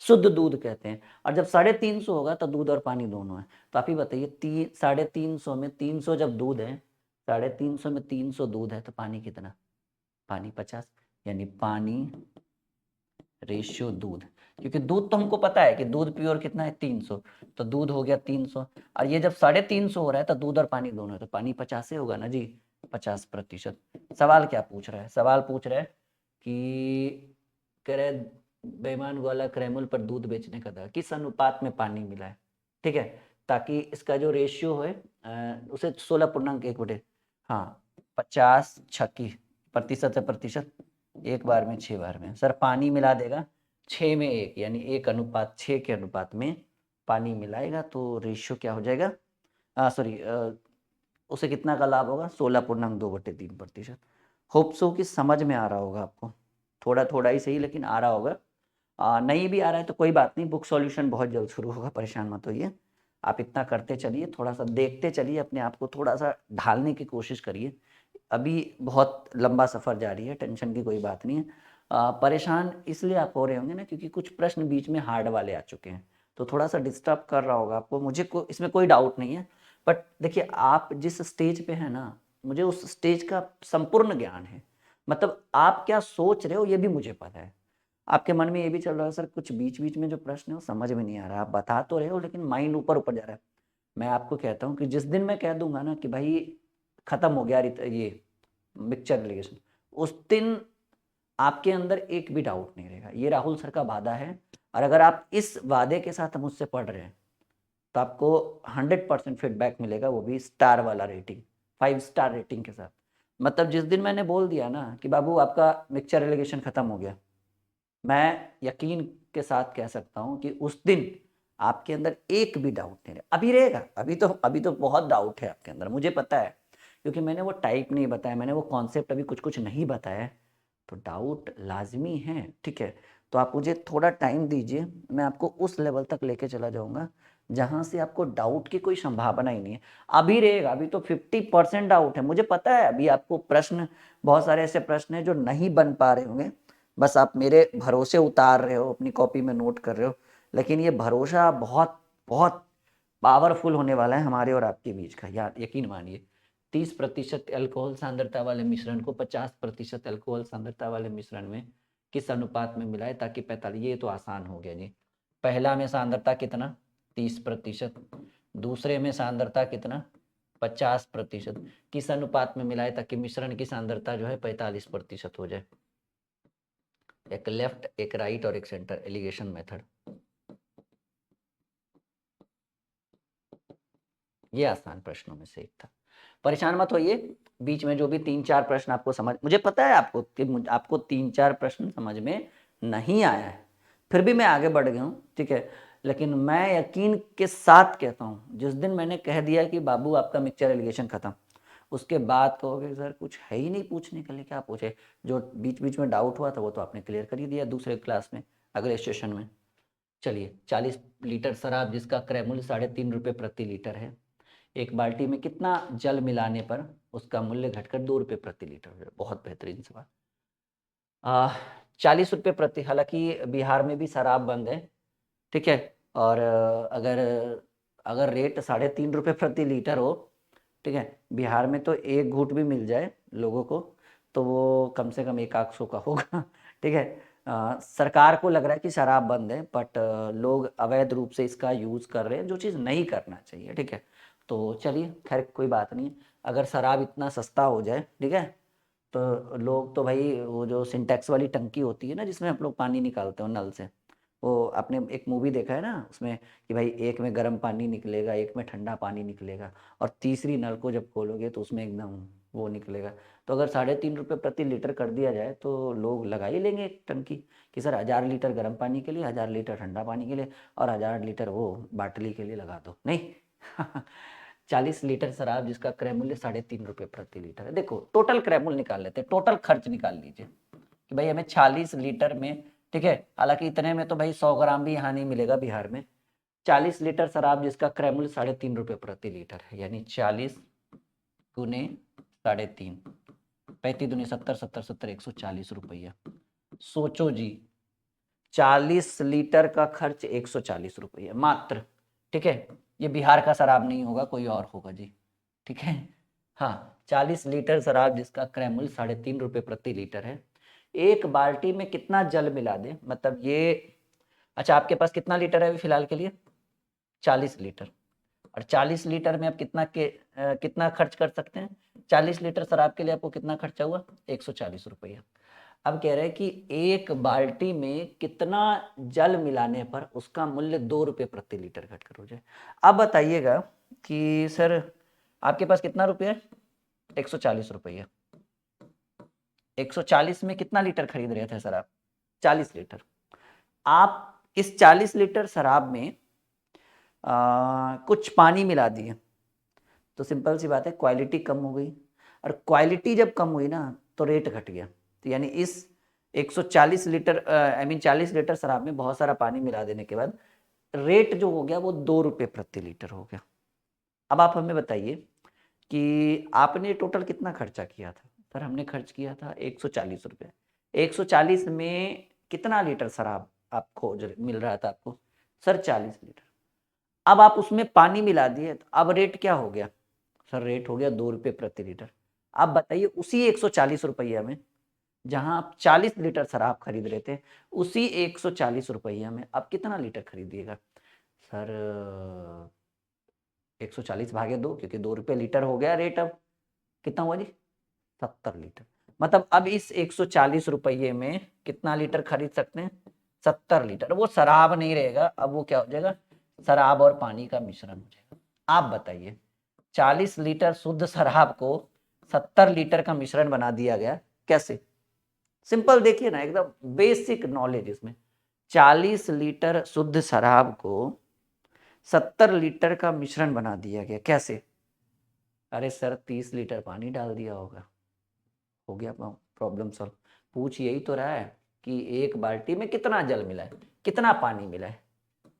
शुद्ध दूध कहते हैं। और जब 350 होगा तो दूध और पानी दोनों है। तो आप ही बताइए 350 में 300 जब दूध है, 350 में 300 दूध है, तो पानी कितना, पानी 50, यानी पानी रेशियो दूध, क्योंकि दूध तो हमको पता है कि दूध प्योर कितना है 300, तो दूध हो गया 300। और ये जब 350 हो रहा है तो दूध और पानी दोनों है, तो पानी 50 ही होगा ना जी, 50%। सवाल क्या पूछ रहा है, सवाल पूछ रहा है कि कह रहे बेईमान वाला क्रैमुल पर दूध बेचने का था, किस अनुपात में पानी मिला है, ठीक है, ताकि इसका जो रेशियो है उसे 16.1 हाँ 50 छक्की, प्रतिशत से प्रतिशत, एक बार में 6 बार में। सर पानी मिला देगा 6 में 1, यानी 1:6 के अनुपात में पानी मिलाएगा, तो रेशियो क्या हो जाएगा, सॉरी, उसे कितना का लाभ होगा, 16.2/3%। होप सो कि समझ में आ रहा होगा आपको, थोड़ा थोड़ा ही सही लेकिन आ रहा होगा। नहीं भी आ रहा है तो कोई बात नहीं, बुक सॉल्यूशन बहुत जल्द शुरू होगा, परेशान मत होइए। आप इतना करते चलिए, थोड़ा सा देखते चलिए, अपने आप को थोड़ा सा ढालने की कोशिश करिए। अभी बहुत लंबा सफ़र जारी है, टेंशन की कोई बात नहीं है। परेशान इसलिए आप हो रहे होंगे ना, क्योंकि कुछ प्रश्न बीच में हार्ड वाले आ चुके हैं, तो थोड़ा सा डिस्टर्ब कर रहा होगा आपको, मुझे इसमें कोई डाउट नहीं है। बट देखिए, आप जिस स्टेज पे हैं ना, मुझे उस स्टेज का संपूर्ण ज्ञान है। मतलब आप क्या सोच रहे हो ये भी मुझे पता है। आपके मन में ये भी चल रहा है सर कुछ बीच बीच में जो प्रश्न है वो समझ में नहीं आ रहा, आप बता तो रहे हो लेकिन माइंड ऊपर ऊपर जा रहा है। मैं आपको कहता हूँ कि जिस दिन मैं कह दूंगा ना कि भाई खत्म हो गया ये मिक्सचर रिलेशन, उस दिन आपके अंदर एक भी डाउट नहीं रहेगा। ये राहुल सर का वादा है, और अगर आप इस वादे के साथ मुझसे पढ़ रहे हैं तो आपको 100% फीडबैक मिलेगा, वो भी स्टार वाला रेटिंग, 5 स्टार रेटिंग के साथ। मतलब जिस दिन मैंने बोल दिया ना कि बाबू आपका मिक्सचर रिलेशन खत्म हो गया, मैं यकीन के साथ कह सकता हूँ कि उस दिन आपके अंदर एक भी डाउट नहीं रहेगा। अभी रहेगा, अभी तो बहुत डाउट है आपके अंदर, मुझे पता है, क्योंकि मैंने वो टाइप नहीं बताया, मैंने वो कॉन्सेप्ट अभी कुछ कुछ नहीं बताया, तो डाउट लाजमी है। ठीक है, तो आप मुझे थोड़ा टाइम दीजिए, मैं आपको उस लेवल तक लेके चला जाऊंगा जहां से आपको डाउट की कोई संभावना ही नहीं है। अभी रहेगा, अभी तो 50% डाउट है, मुझे पता है। अभी आपको प्रश्न, बहुत सारे ऐसे प्रश्न हैं जो नहीं बन पा रहे होंगे, बस आप मेरे भरोसे उतार रहे हो, अपनी कॉपी में नोट कर रहे हो, लेकिन ये भरोसा बहुत बहुत पावरफुल होने वाला है हमारे और आपके बीच का, यार यकीन मानिए। 30% अल्कोहल सांद्रता वाले मिश्रण को 50% अल्कोहल सांद्रता वाले मिश्रण में किस अनुपात में मिलाए ताकि 45, ये तो आसान हो गया जी। पहला में सांद्रता कितना, 30%, दूसरे में सांद्रता कितना, 50%, किस अनुपात में मिलाए ताकि मिश्रण की सांद्रता जो है 45% हो जाए। एक लेफ्ट, एक राइट और एक सेंटर, एलिगेशन मेथड। ये आसान प्रश्नों में से एक था। परेशान मत होइए, बीच में जो भी 3-4 प्रश्न आपको समझ, मुझे पता है आपको कि आपको 3-4 प्रश्न समझ में नहीं आया है, फिर भी मैं आगे बढ़ गया हूँ, ठीक है। लेकिन मैं यकीन के साथ कहता हूँ, जिस दिन मैंने कह दिया कि बाबू आपका मिक्सचर एलिगेशन खत्म, उसके बाद कहोगे सर कुछ है ही नहीं पूछने के लिए, क्या पूछे। जो बीच बीच में डाउट हुआ था वो तो आपने क्लियर कर ही दिया दूसरे क्लास में, अगले सेशन में। चलिए, 40 लीटर शराब जिसका क्रय मूल्य 3.5 रुपये प्रति लीटर है, एक बाल्टी में कितना जल मिलाने पर उसका मूल्य घटकर 2 रुपये प्रति लीटर हो जाए। बहुत बेहतरीन सवाल। 40 रुपये प्रति, हालांकि बिहार में भी शराब बंद है, ठीक है। और अगर अगर रेट 3.5 रुपये प्रति लीटर हो, ठीक है, बिहार में तो एक घूंट भी मिल जाए लोगों को तो वो कम से कम 100 का होगा। ठीक है। सरकार को लग रहा है कि शराब बंद है, बट लोग अवैध रूप से इसका यूज़ कर रहे हैं, जो चीज़ नहीं करना चाहिए, ठीक है। तो चलिए, खैर कोई बात नहीं। अगर शराब इतना सस्ता हो जाए, ठीक है, तो लोग तो भाई वो जो सिंटेक्स वाली टंकी होती है ना जिसमें आप लोग पानी निकालते हो नल से, वो आपने एक मूवी देखा है ना उसमें, कि भाई एक में गर्म पानी निकलेगा, एक में ठंडा पानी निकलेगा, और तीसरी नल को जब खोलोगे तो उसमें एकदम वो निकलेगा। तो अगर 3.5 रुपये प्रति लीटर कर दिया जाए तो लोग लगा ही लेंगे एक टंकी, कि सर 1000 लीटर गर्म पानी के लिए, 1000 लीटर ठंडा पानी के लिए, और 1000 लीटर वो बाटली के लिए लगा दो, नहीं। 40 लीटर शराब जिसका क्रय मूल्य 3.5 रुपये प्रति लीटर है। देखो, टोटल क्रय मूल्य निकाल लेते हैं, टोटल खर्च निकाल लीजिए कि भाई हमें 40 लीटर में, ठीक है, हालांकि इतने में तो भाई 100 ग्राम भी यहाँ नहीं मिलेगा बिहार में। 40 लीटर शराब जिसका क्रय मूल्य 3.5 रुपये प्रति लीटर है, यानी 40 गुने 3.5, 35 दूनी 70, 70 70 140 रुपया। सोचो जी, 40 लीटर का खर्च 140 रुपये मात्र, ठीक है। ये बिहार का शराब नहीं होगा, कोई और होगा जी, ठीक है। हाँ, 40 लीटर शराब जिसका क्रय मूल्य 3.5 रुपये प्रति लीटर है, एक बाल्टी में कितना जल मिला दे, मतलब ये, अच्छा आपके पास कितना लीटर है अभी फिलहाल के लिए, 40 लीटर, और 40 लीटर में आप कितना खर्च कर सकते हैं, 40 लीटर शराब के लिए आपको कितना खर्चा हुआ, 140 रुपया। अब कह रहे हैं कि एक बाल्टी में कितना जल मिलाने पर उसका मूल्य 2 रुपये प्रति लीटर घटकर हो जाए। अब बताइएगा कि सर आपके पास कितना रुपया है, 140 रुपया। 140 में कितना लीटर खरीद रहे थे सर आप, 40 लीटर। आप इस 40 लीटर शराब में कुछ पानी मिला दिए, तो सिंपल सी बात है, क्वालिटी कम हो गई, और क्वालिटी जब कम हुई ना तो रेट घट गया। तो यानी इस 140 लीटर, आई मीन 40 लीटर शराब में बहुत सारा पानी मिला देने के बाद रेट जो हो गया वो 2 रुपये प्रति लीटर हो गया। अब आप हमें बताइए कि आपने टोटल कितना खर्चा किया था। सर हमने खर्च किया था 140 रुपये, 140 में कितना लीटर शराब आप खोज मिल रहा था आपको? Sir 40 litre. अब आप उसमें पानी मिला दिए, तो अब रेट क्या हो गया? सर रेट हो गया 2 रुपये प्रति लीटर। आप बताइए उसी 140 रुपया में, जहाँ आप 40 लीटर शराब खरीद रहे थे, उसी 140 रुपया में आप कितना लीटर खरीदिएगा? सर 140 भागे 2, क्योंकि 2 रुपये लीटर हो गया रेट अब। कितना हुआ जी? 70 लीटर। मतलब अब इस 140 रुपये में कितना लीटर खरीद सकते हैं? 70 लीटर। वो शराब नहीं रहेगा, अब वो क्या हो जाएगा? शराब और पानी का मिश्रण हो जाएगा। आप बताइए 40 लीटर शुद्ध शराब को 70 लीटर का मिश्रण बना दिया गया, कैसे? सिंपल देखिए ना, एकदम बेसिक नॉलेज इसमें। 40 लीटर शुद्ध शराब को 70 लीटर का मिश्रण बना दिया गया, कैसे? अरे सर 30 लीटर पानी डाल दिया होगा, हो गया प्रॉब्लम सॉल्व। पूछ यही तो रहा है कि एक बाल्टी में कितना जल मिला है, कितना पानी मिला है?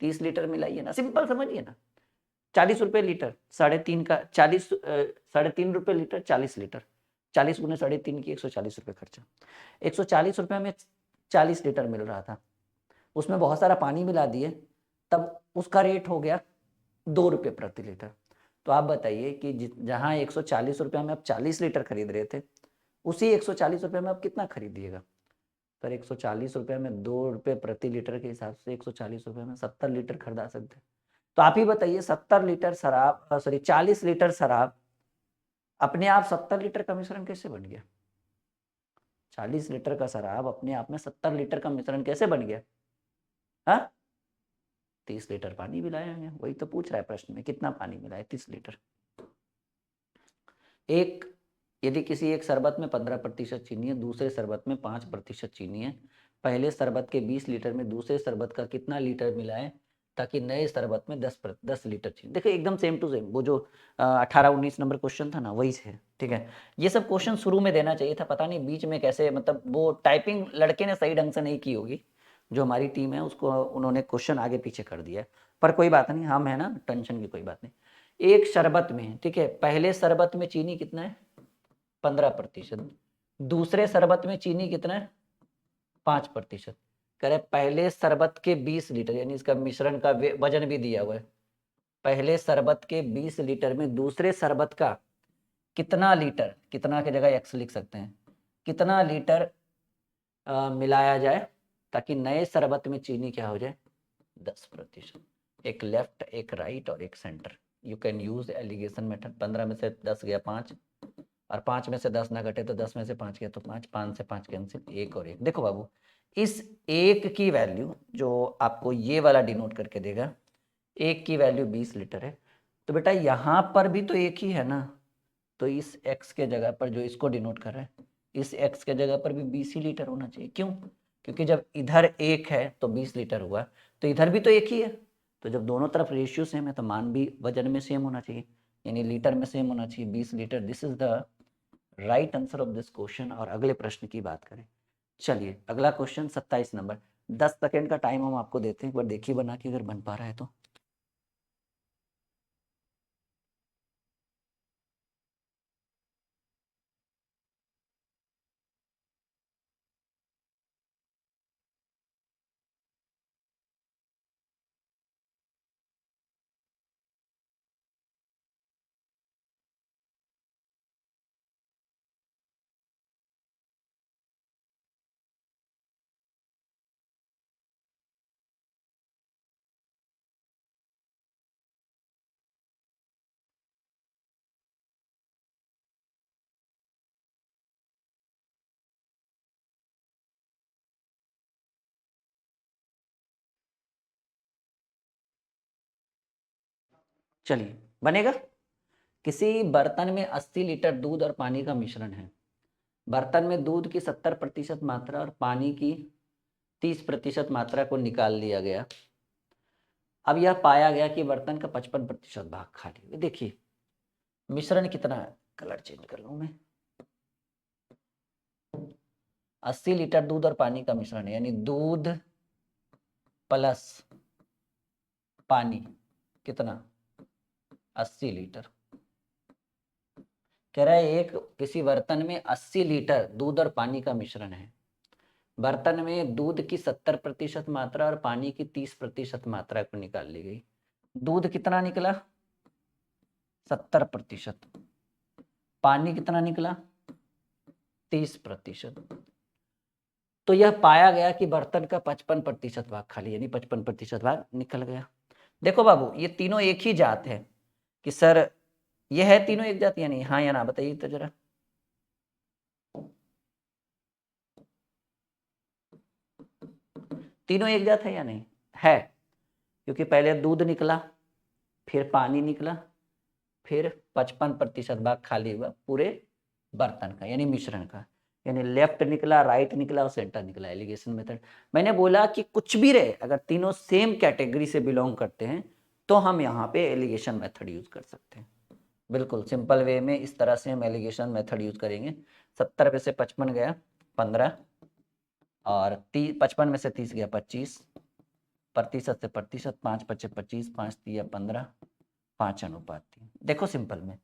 30 लीटर मिलाइए ना, सिंपल समझिए ना। 40 रुपये लीटर, 3.5 का 40, 3.5 रुपये लीटर 40 लीटर, 40 गुने 3.5 की 140 रुपये खर्चा। 140 रुपये में 40 लीटर मिल रहा था, उसमें बहुत सारा पानी मिला दिए, तब उसका रेट हो गया 2 रुपये प्रति लीटर। तो आप बताइए कि जहाँ 140 रुपये में आप 40 लीटर खरीद रहे थे, उसी 140 रुपये में आप कितना खरीदिएगा? सर 140 रुपये में 2 रुपये प्रति लीटर के हिसाब से 140 रुपये में 70 लीटर खरीदा सकते हैं। तो आप ही बताइए 70 लीटर शराब, सॉरी 40 लीटर शराब अपने आप 70 लीटर का मिश्रण कैसे बन गया? 40 लीटर का शराब अपने आप में 70 लीटर का मिश्रण कैसे बन गया? हाँ, 30 लीटर पानी मिलाया है, वही तो पूछ रहा है प्रश्न में, कितना पानी मिलाया? 30 लीटर। एक यदि किसी एक शरबत में 15% चीनी है, दूसरे शरबत में 5% चीनी है, पहले शरबत के 20 लीटर में दूसरे शरबत का कितना लीटर मिलाएं ताकि नए शरबत में 10 लीटर चीनी? देखो एकदम सेम टू सेम, वो जो 18-19 नंबर क्वेश्चन था ना, वही है। ठीक है, ये सब क्वेश्चन शुरू में देना चाहिए था, पता नहीं बीच में कैसे, मतलब वो टाइपिंग लड़के ने सही ढंग से नहीं की होगी, जो हमारी टीम है उसको उन्होंने क्वेश्चन आगे पीछे कर दिया। पर कोई बात नहीं, हम है ना, टेंशन की कोई बात नहीं। एक शरबत में, ठीक है, पहले शरबत में चीनी कितना है? 15%। दूसरे शरबत में चीनी कितना है? 5%। कह रहे पहले शरबत के 20 लीटर, यानी इसका मिश्रण का वजन भी दिया हुआ है। पहले शरबत के 20 लीटर में दूसरे शरबत का कितना लीटर, कितना की जगह एक्स लिख सकते हैं, कितना लीटर मिलाया जाए ताकि नए शरबत में चीनी क्या हो जाए? 10%। एक लेफ्ट, एक राइट और एक centre. You can use alligation method. 15 में से 10 गया 5, और 5 में से 10 ना घटे तो 10 में से 5 गया तो 5, 5 से 5 कैंसिल, एक और एक। देखो बाबू, इस एक की वैल्यू जो आपको ये वाला डिनोट करके देगा, एक की वैल्यू 20 लीटर है, तो बेटा यहाँ पर भी तो एक ही है ना, तो इस x के जगह पर जो इसको डिनोट कर रहा है, इस x के जगह पर भी 20 ही लीटर होना चाहिए। क्यों? क्योंकि जब इधर एक है तो 20 लीटर हुआ, तो इधर भी तो एक ही है, तो जब दोनों तरफ रेशियो सेम है तो मान भी वजन में सेम होना चाहिए, यानी लीटर में सेम होना चाहिए, 20 litre. This is the right answer of this question. और अगले प्रश्न की बात करें, चलिए अगला क्वेश्चन 27 नंबर। 10 सेकेंड का टाइम हम आपको देते हैं, एक बार देखिए बना के अगर बन पा रहा है तो। चलिए बनेगा। किसी बर्तन में 80 लीटर दूध और पानी का मिश्रण है। बर्तन में दूध की 70% मात्रा और पानी की 30% मात्रा को निकाल लिया गया। अब यह पाया गया कि बर्तन का 55% भाग खाली है। देखिए मिश्रण कितना है, कलर चेंज कर लूं मैं। 80 लीटर दूध और पानी का मिश्रण है, यानी दूध प्लस पानी कितना? 80 लीटर। कह रहा है एक किसी बर्तन में 80 लीटर दूध और पानी का मिश्रण है, बर्तन में दूध की 70% मात्रा और पानी की 30% मात्रा को निकाल ली गई। दूध कितना निकला? 70%। पानी कितना निकला? 30%। तो यह पाया गया कि बर्तन का 55% भाग खाली, यानी 55% भाग निकल गया। देखो बाबू, ये तीनों एक ही जात है कि सर ये है तीनों एक जात या नहीं? हाँ या ना बताइए तो जरा। तीनों एक जात है या नहीं? है, क्योंकि पहले दूध निकला, फिर पानी निकला, फिर 55% भाग खाली हुआ पूरे बर्तन का, यानी मिश्रण का। यानी लेफ्ट निकला, राइट निकला और सेंटर निकला। एलिगेशन मेथड, मैंने बोला कि कुछ भी रहे, अगर तीनों सेम कैटेगरी से बिलोंग करते हैं तो हम यहाँ पे एलिगेशन मेथड यूज कर सकते हैं। बिल्कुल सिंपल वे में इस तरह से हम एलिगेशन मेथड यूज करेंगे। 70 में से 55 गया 15, और 55 में से 30 गया 25, प्रतिशत से प्रतिशत, 5 पचे 25, 5 तिया 15, 5:3। देखो सिंपल में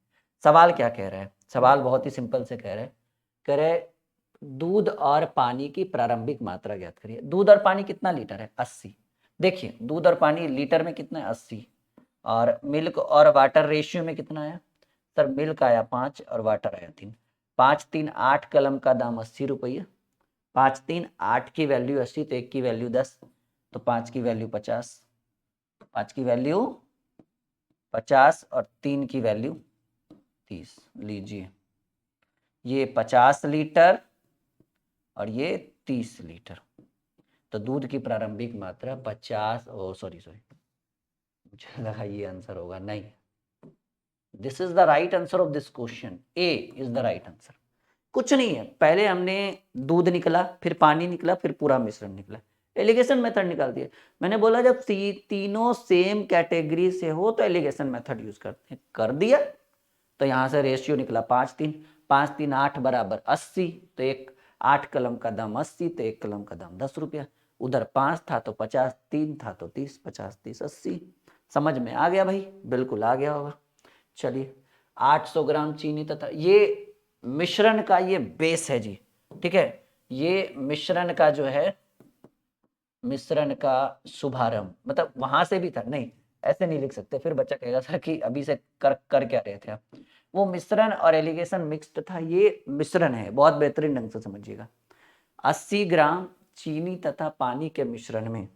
सवाल क्या कह रहा है? सवाल बहुत ही सिंपल से कह रहे दूध और पानी की प्रारंभिक मात्रा ज्ञात करिए। दूध और पानी कितना लीटर है? 80। देखिए दूध और पानी लीटर में कितना है? 80। और मिल्क और वाटर रेशियो में कितना आया? सर मिल्क आया 5 और वाटर आया 3। 5 3 8 कलम का दाम 80 रुपये। 5 3 8 की वैल्यू 80, तो 1 की वैल्यू 10, तो 5 की वैल्यू 50। 5 की वैल्यू 50 और 3 की वैल्यू 30। लीजिए, ये 50 लीटर और ये 30 लीटर। तो दूध की प्रारंभिक मात्रा 50, सॉरी मुझे लगा ये आंसर होगा, नहीं। This is the right answer of this question. A is the right answer. कुछ नहीं है, पहले हमने दूध निकला, फिर पानी निकला, फिर पूरा मिश्रण निकला, एलिगेशन मेथड निकाल दिया। मैंने बोला जब तीनों सेम कैटेगरी से हो तो एलिगेशन मेथड यूज करते हैं, कर दिया। तो यहाँ से रेशियो निकला 5 3, 5 3 8 बराबर 80, तो 8 कलम का दाम 80, तो 1 कलम का दाम 10 रुपया। उधर 5 था तो 50, 3 था तो 30, 50 30 80। समझ में आ गया भाई? बिल्कुल आ गया होगा। चलिए, 800 ग्राम चीनी तथा ये मिश्रण का ये बेस है जी, ठीक है। ये मिश्रण का जो है, मिश्रण का शुभारंभ, मतलब वहां से भी था, नहीं ऐसे नहीं लिख सकते, फिर बच्चा कहेगा था कि अभी से कर क्या रहे थे आप। वो मिश्रण और एलिगेशन मिक्स्ड था, ये मिश्रण है, बहुत बेहतरीन ढंग से समझिएगा। 80 ग्राम चीनी तथा पानी के मिश्रण में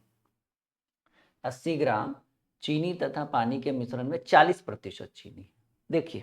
80 ग्राम चीनी तथा पानी के मिश्रण में 40% चीनी। देखिए,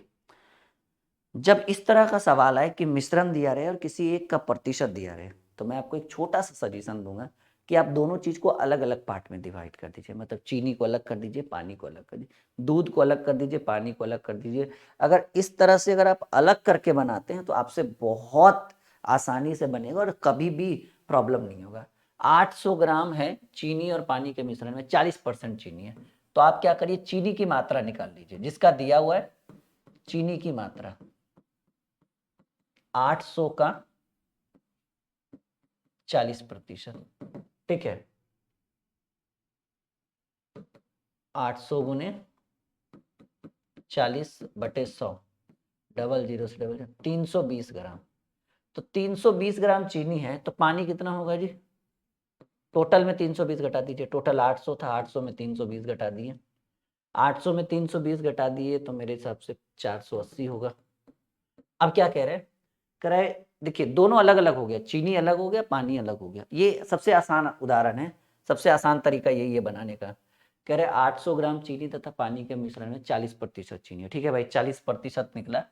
जब इस तरह का सवाल आए कि मिश्रण दिया रहे और किसी एक का प्रतिशत दिया रहे, तो मैं आपको एक छोटा सा सजेशन दूंगा कि आप दोनों चीज को अलग अलग पार्ट में डिवाइड कर दीजिए। मतलब चीनी को अलग कर दीजिए, पानी को अलग कर दीजिए, दूध को अलग कर दीजिए, पानी को अलग कर दीजिए। अगर इस तरह से अगर आप अलग करके बनाते हैं तो आपसे बहुत आसानी से बनेगा और कभी भी प्रॉब्लम नहीं होगा। 800 ग्राम है चीनी और पानी के मिश्रण में 40% चीनी है, तो आप क्या करिए, चीनी की मात्रा निकाल लीजिए, जिसका दिया हुआ है चीनी की मात्रा 800 का 40%, ठीक है। 800 गुने 40/100, डबल जीरो से डबल 320 ग्राम। तो 320 ग्राम चीनी है, तो पानी कितना होगा जी? टोटल में 320 घटा दीजिए, टोटल 800 था, 800 में 320 घटा दिए, 800 में 320 घटा दिए तो मेरे हिसाब से 480 होगा। अब क्या कह रहे हैं? कह रहे देखिए दोनों अलग अलग हो गया, चीनी अलग हो गया, पानी अलग हो गया। ये सबसे आसान उदाहरण है, सबसे आसान तरीका यही है बनाने का। कह रहे 800 ग्राम चीनी तथा पानी के मिश्रण में 40% चीनी है, ठीक है भाई। 40% निकला,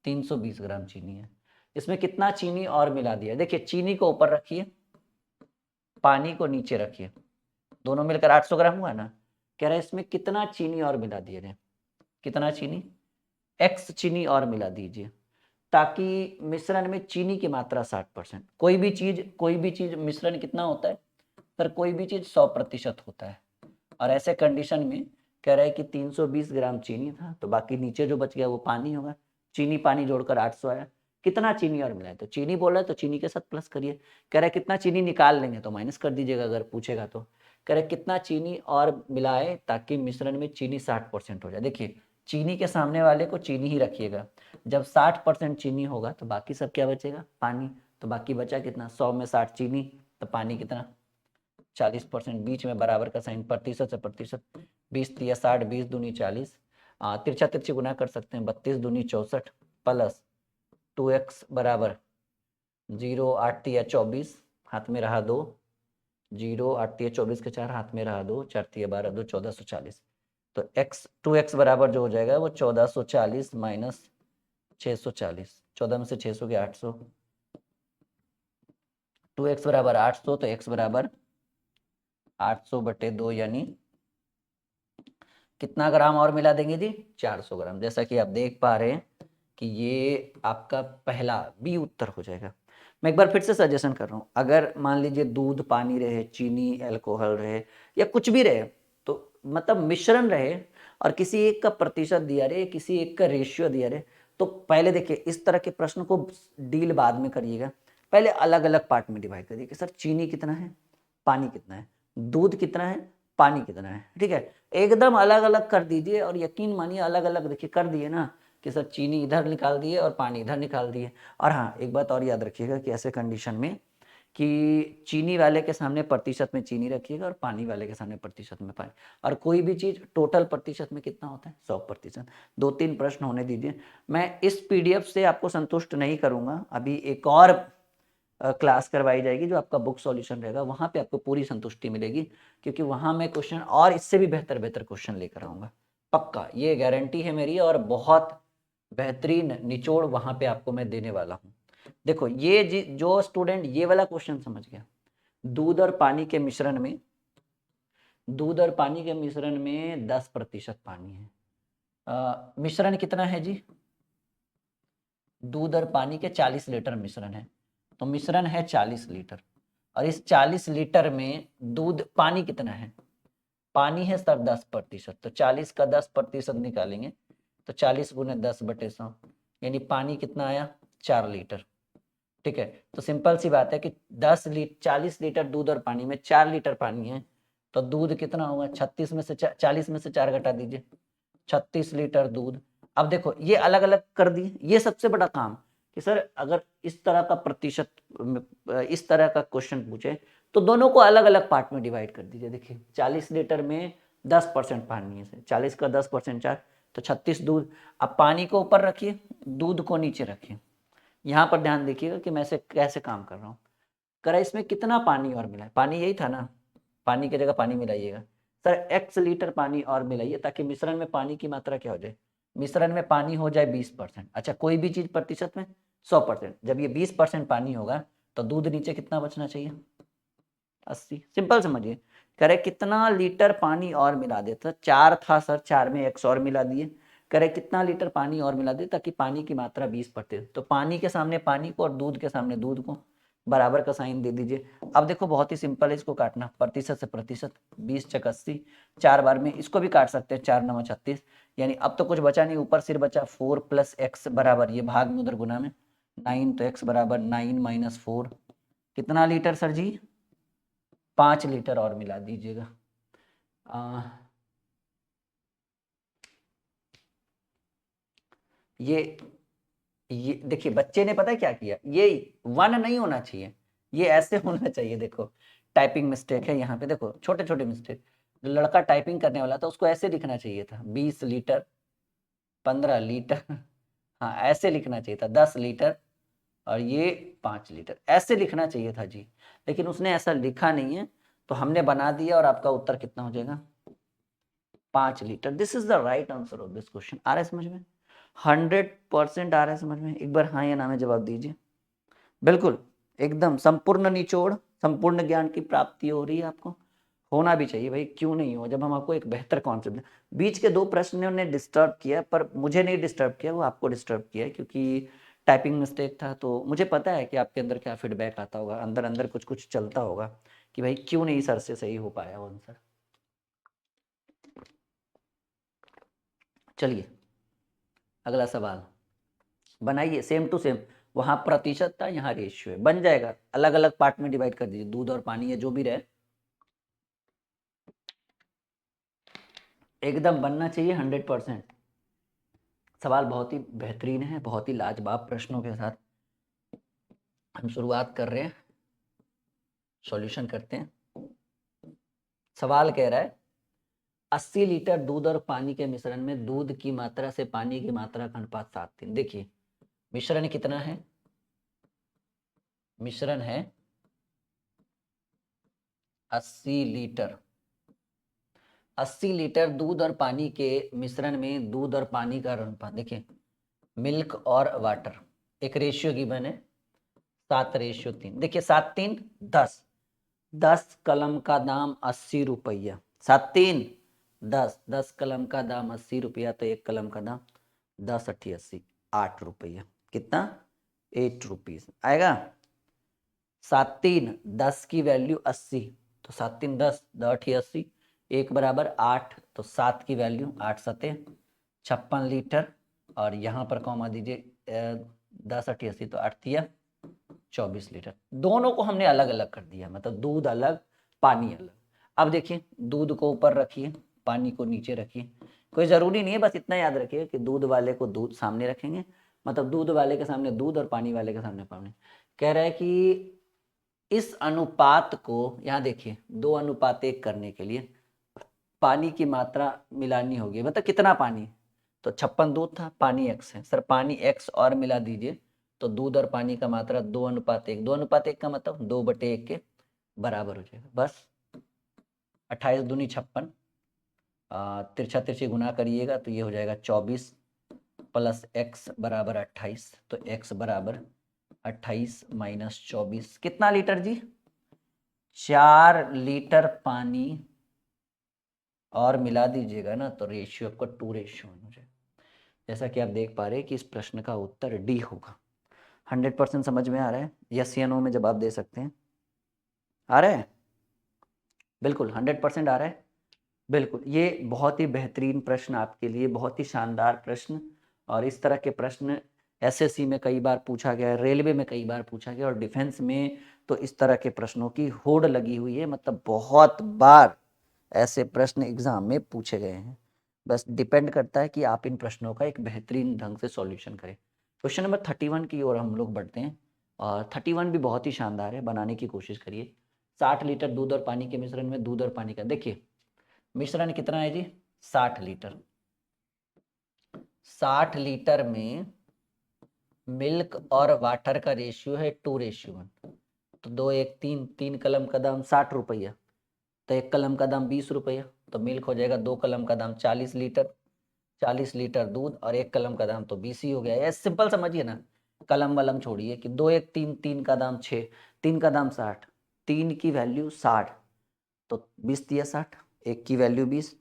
320 ग्राम चीनी है। इसमें कितना चीनी और मिला दिया? देखिए चीनी को ऊपर रखिए, पानी को नीचे रखिए, दोनों मिलकर 800 ग्राम हुआ ना। कह रहे इसमें कितना चीनी और मिला दिए? कितना चीनी? एक्स चीनी और मिला दीजिए, ताकि मिश्रण में चीनी की मात्रा 60%। कोई भी चीज मिश्रण कितना होता है सर? कोई भी चीज 100% होता है। और ऐसे कंडीशन में कह रहा है कि 320 ग्राम चीनी था, तो बाकी नीचे जो बच गया वो पानी होगा। चीनी पानी जोड़कर 800 आया। कितना चीनी और मिला है? तो चीनी बोल रहा है तो चीनी के साथ प्लस करिए। कह रहा है कितना चीनी निकाल लेंगे, तो माइनस कर दीजिएगा अगर पूछेगा तो। कह रहा है कितना चीनी और मिलाए ताकि मिश्रण में चीनी 60% हो जाए। देखिए चीनी के सामने वाले को चीनी ही रखिएगा, जब 60% चीनी होगा तो बाकी सब क्या बचेगा? पानी। तो बाकी बचा कितना? 100 में 60 चीनी, तो पानी कितना 40%, बीच में बराबर का साइन, प्रतिशत से प्रतिशत, 20 तिया 60, 20 दूनी 40, तिरछा तिरछी गुना कर सकते हैं, 32 दूनी 64 प्लस 2x बराबर 0, 8 तिया 24, हाथ में रहा 2, 0, 8 तिया 24 के 4, हाथ में रहा 2, 4 तिया 12, 2 1440। तो x 2x बराबर जो हो जाएगा वो 1440 माइनस 640, 14 में से 600 के 800, 2x बराबर 800, तो x बराबर 800/2, यानी कितना ग्राम और मिला देंगे जी 400 ग्राम। जैसा कि आप देख पा रहे हैं कि ये आपका पहला बी उत्तर हो जाएगा। मैं एक बार फिर से सजेशन कर रहा हूँ, अगर मान लीजिए दूध, पानी रहे, चीनी, अल्कोहल रहे, या कुछ भी रहे, तो मतलब मिश्रण रहे और किसी एक का प्रतिशत दिया रहे, किसी एक का रेशियो दिया रहे, तो पहले देखिए इस तरह के प्रश्न को डील बाद में करिएगा, पहले अलग अलग पार्ट में डिवाइड करिए कि सर चीनी कितना है, पानी कितना है, दूध कितना है, पानी कितना है, ठीक है, एकदम अलग अलग कर दीजिए। और यकीन मानिए अलग अलग देखिए कर दिए ना कि सर चीनी इधर निकाल दिए और पानी इधर निकाल दिए। और हाँ, एक बात और याद रखिएगा कि ऐसे कंडीशन में कि चीनी वाले के सामने प्रतिशत में चीनी रखिएगा और पानी वाले के सामने प्रतिशत में पानी, और कोई भी चीज़ टोटल प्रतिशत में कितना होता है 100%। 2-3 प्रश्न होने दीजिए। मैं इस पीडीएफ से आपको संतुष्ट नहीं करूँगा, अभी एक और क्लास करवाई जाएगी जो आपका बुक सॉल्यूशन रहेगा, वहाँ पे आपको पूरी संतुष्टि मिलेगी, क्योंकि वहाँ मैं क्वेश्चन और इससे भी बेहतर बेहतर क्वेश्चन लेकर आऊँगा, पक्का, ये गारंटी है मेरी, और बहुत बेहतरीन निचोड़ वहाँ पे आपको मैं देने वाला हूँ। देखो ये जो स्टूडेंट ये वाला क्वेश्चन समझ गया, दूध और पानी के मिश्रण में, दूध और पानी के मिश्रण में 10% पानी है। मिश्रण कितना है जी, दूध और पानी के 40 लीटर मिश्रण है, तो मिश्रण है 40 लीटर, और इस 40 लीटर में दूध, पानी कितना है, पानी है सर 10%, तो 40 का 10% निकालेंगे तो 40 गुने 10/100, यानी पानी कितना आया 4 लीटर, ठीक है। तो सिंपल सी बात है कि 40 लीटर दूध और पानी में 4 लीटर पानी है, तो दूध कितना होगा, 36 में से 40 में से 4 घटा दीजिए, 36 लीटर दूध। अब देखो ये अलग अलग कर दिए, ये सबसे बड़ा काम कि सर अगर इस तरह का प्रतिशत, इस तरह का क्वेश्चन पूछे तो दोनों को अलग अलग पार्ट में डिवाइड कर दीजिए। देखिए 40 लीटर में 10% पानी है, 40 का 10% 4, तो 36 दूध। अब पानी को ऊपर रखिए, दूध को नीचे रखिए। यहाँ पर ध्यान देखिएगा कि मैं से कैसे काम कर रहा हूँ। करा इसमें कितना पानी और मिला है, पानी यही था ना, पानी की जगह पानी मिलाइएगा, सर x लीटर पानी और मिलाइए, ताकि मिश्रण में पानी की मात्रा क्या हो जाए, मिश्रण में पानी हो जाए 20%। अच्छा, कोई भी चीज प्रतिशत में 100%, जब ये 20% पानी होगा तो दूध नीचे कितना बचना चाहिए 80। सिंपल समझिए, करे कितना लीटर पानी और मिला दे, तो 4 था सर, 4 में x और मिला दिए, करे कितना लीटर पानी और मिला दे ताकि पानी की मात्रा 20%, तो पानी के सामने पानी को और दूध के सामने दूध को बराबर का साइन दे दीजिए। अब देखो बहुत ही सिंपल है इसको काटना, प्रतिशत से प्रतिशत, 20×80, 4 बार में इसको भी काट सकते हैं, 4×9 36, यानी अब तो कुछ बचा नहीं, ऊपर सिर्फ बचा 4 + x बराबर, ये भाग में उधर गुना में 9, तो x बराबर 9 - 4, कितना लीटर सर जी 5 लीटर और मिला दीजिएगा। ये देखिए बच्चे ने पता है क्या किया, ये 1 नहीं होना चाहिए, ये ऐसे होना चाहिए। देखो टाइपिंग मिस्टेक है यहाँ पे, देखो छोटे छोटे मिस्टेक, जो लड़का टाइपिंग करने वाला था उसको ऐसे लिखना चाहिए था 20 लीटर, 15 लीटर, हाँ ऐसे लिखना चाहिए था, 10 लीटर और ये 5 लीटर, ऐसे लिखना चाहिए था जी, लेकिन उसने ऐसा लिखा नहीं है, तो हमने बना दिया, और आपका उत्तर कितना हो जाएगा 5 litre. This is the right answer of this question. आ रहा है समझ में, 100% आ रहा है समझ में, एक बार हाँ या ना में जवाब दीजिए। बिल्कुल एकदम संपूर्ण निचोड़, संपूर्ण ज्ञान की प्राप्ति हो रही है आपको, होना भी चाहिए भाई, क्यों नहीं हो, जब हम आपको एक बेहतर कॉन्सेप्ट, बीच के 2 प्रश्नों ने डिस्टर्ब किया, पर मुझे नहीं डिस्टर्ब किया, वो आपको डिस्टर्ब किया, क्योंकि टाइपिंग मिस्टेक था। तो मुझे पता है कि आपके अंदर क्या फीडबैक आता होगा, अंदर अंदर कुछ कुछ चलता होगा कि भाई क्यों नहीं सर से सही हो पाया वो आंसर। चलिए अगला सवाल बनाइए, सेम टू सेम, वहां प्रतिशत था यहाँ रेशियो है, बन जाएगा, अलग अलग पार्ट में डिवाइड कर दीजिए, दूध और पानी है जो भी रहे, एकदम बनना चाहिए 100%। सवाल बहुत ही बेहतरीन है, बहुत ही लाजवाब प्रश्नों के साथ हम शुरुआत कर रहे हैं। सॉल्यूशन करते हैं। सवाल कह रहा है 80 लीटर दूध और पानी के मिश्रण में दूध की मात्रा से पानी की मात्रा का अनुपात 7:3। देखिए मिश्रण कितना है, मिश्रण है 80 लीटर। 80 लीटर दूध और पानी के मिश्रण में दूध और पानी का अनुपात, देखिए मिल्क और वाटर, एक रेशियो गिवन है 7:3। देखिए 7:3 10, 10 कलम का दाम 80 रुपया, 7:3 10, 10 कलम का दाम 80 रुपया, तो एक कलम का दाम 10 × 80 8 रुपया, कितना 8 रुपीज आएगा। 7:3 10 की वैल्यू 80, तो 7:3 10, 10 × 80 एक बराबर 8, तो 7 की वैल्यू 8 × 56 लीटर, और यहाँ पर कॉमा दीजिए 10 × 80, तो 8 × 24 लीटर। दोनों को हमने अलग अलग कर दिया, मतलब दूध अलग पानी अलग। अब देखिए दूध को ऊपर रखिए, पानी को नीचे रखिए, कोई ज़रूरी नहीं है, बस इतना याद रखिए कि दूध वाले को दूध सामने रखेंगे, मतलब दूध वाले के सामने दूध और पानी वाले के सामने पानी। कह रहा है कि इस अनुपात को, यहाँ देखिए 2:1 करने के लिए पानी की मात्रा मिलानी होगी, मतलब कितना पानी, तो 56 दूध था, पानी x है, सर पानी x और मिला दीजिए, तो दूध और पानी का मात्रा 2:1। 2:1 का मतलब 2/1 के बराबर हो जाएगा। बस 28 दूनी 56, तिरछा तिरछी गुना करिएगा तो ये हो जाएगा 24 प्लस x बराबर 28, तो x बराबर 28 माइनस 24 कितना लीटर जी, 4 लीटर पानी और मिला दीजिएगा ना, तो रेशियो आपका 2:1 हो जाएगा। जैसा कि आप देख पा रहे हैं कि इस प्रश्न का उत्तर डी होगा। 100% समझ में आ रहा है, यस या नो में जवाब दे सकते हैं। आ रहा है, बिल्कुल 100% आ रहा है, बिल्कुल। ये बहुत ही बेहतरीन प्रश्न आपके लिए, बहुत ही शानदार प्रश्न, और इस तरह के प्रश्न एसएससी में कई बार पूछा गया है, रेलवे में कई बार पूछा गया, और डिफेंस में तो इस तरह के प्रश्नों की होड़ लगी हुई है, मतलब बहुत बार ऐसे प्रश्न एग्जाम में पूछे गए हैं। बस डिपेंड करता है कि आप इन प्रश्नों का एक बेहतरीन ढंग से सॉल्यूशन करें। क्वेश्चन नंबर 31 की ओर हम लोग बढ़ते हैं, और 31 भी बहुत ही शानदार है, बनाने की कोशिश करिए। 60 लीटर दूध और पानी के मिश्रण में दूध और पानी का, देखिए मिश्रण कितना है जी, 60 लीटर। 60 लीटर में मिल्क और वाटर का रेशियो है 2:1, तो 2 × 1 = 3 कलम का दाम 60 रुपया, तो एक कलम का दाम 20 रुपया, तो मिल्क हो जाएगा 2 कलम का दाम 40 लीटर, 40 लीटर दूध और एक कलम का दाम तो 20 ही हो गया। ये सिंपल समझिए ना, कलम वलम छोड़िए कि 2 × 1 = 3, 3 का दाम 6, 3 का दाम 60, 3 की वैल्यू 60, तो 20 दिया 60, एक की वैल्यू 20,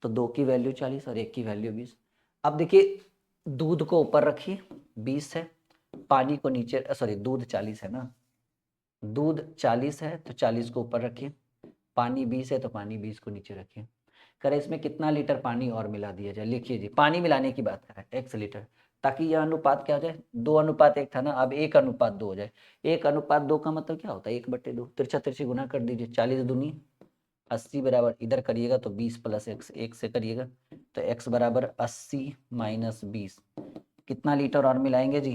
तो 2 की वैल्यू 40 और एक की वैल्यू 20। अब देखिए दूध को ऊपर रखिए 20 है, पानी को नीचे, सॉरी दूध 40 है ना, दूध 40 है तो 40 को ऊपर रखिए, पानी 20 है तो पानी 20 को नीचे रखिए। करें इसमें कितना लीटर पानी और मिला दिया जाए, लिखिए जी, पानी मिलाने की बात कर रहा है, x लीटर, ताकि यह अनुपात क्या हो जाए, 2:1 था ना, अब 1:2 हो जाए। 1:2 का मतलब क्या होता है, 1/2, तिरछा तिरछी गुना कर दीजिए, 40 दूनी 80 बराबर, इधर करिएगा तो 20 + x, 1 से करिएगा तो x बराबर 80 माइनस 20, कितना लीटर और मिलाएंगे जी,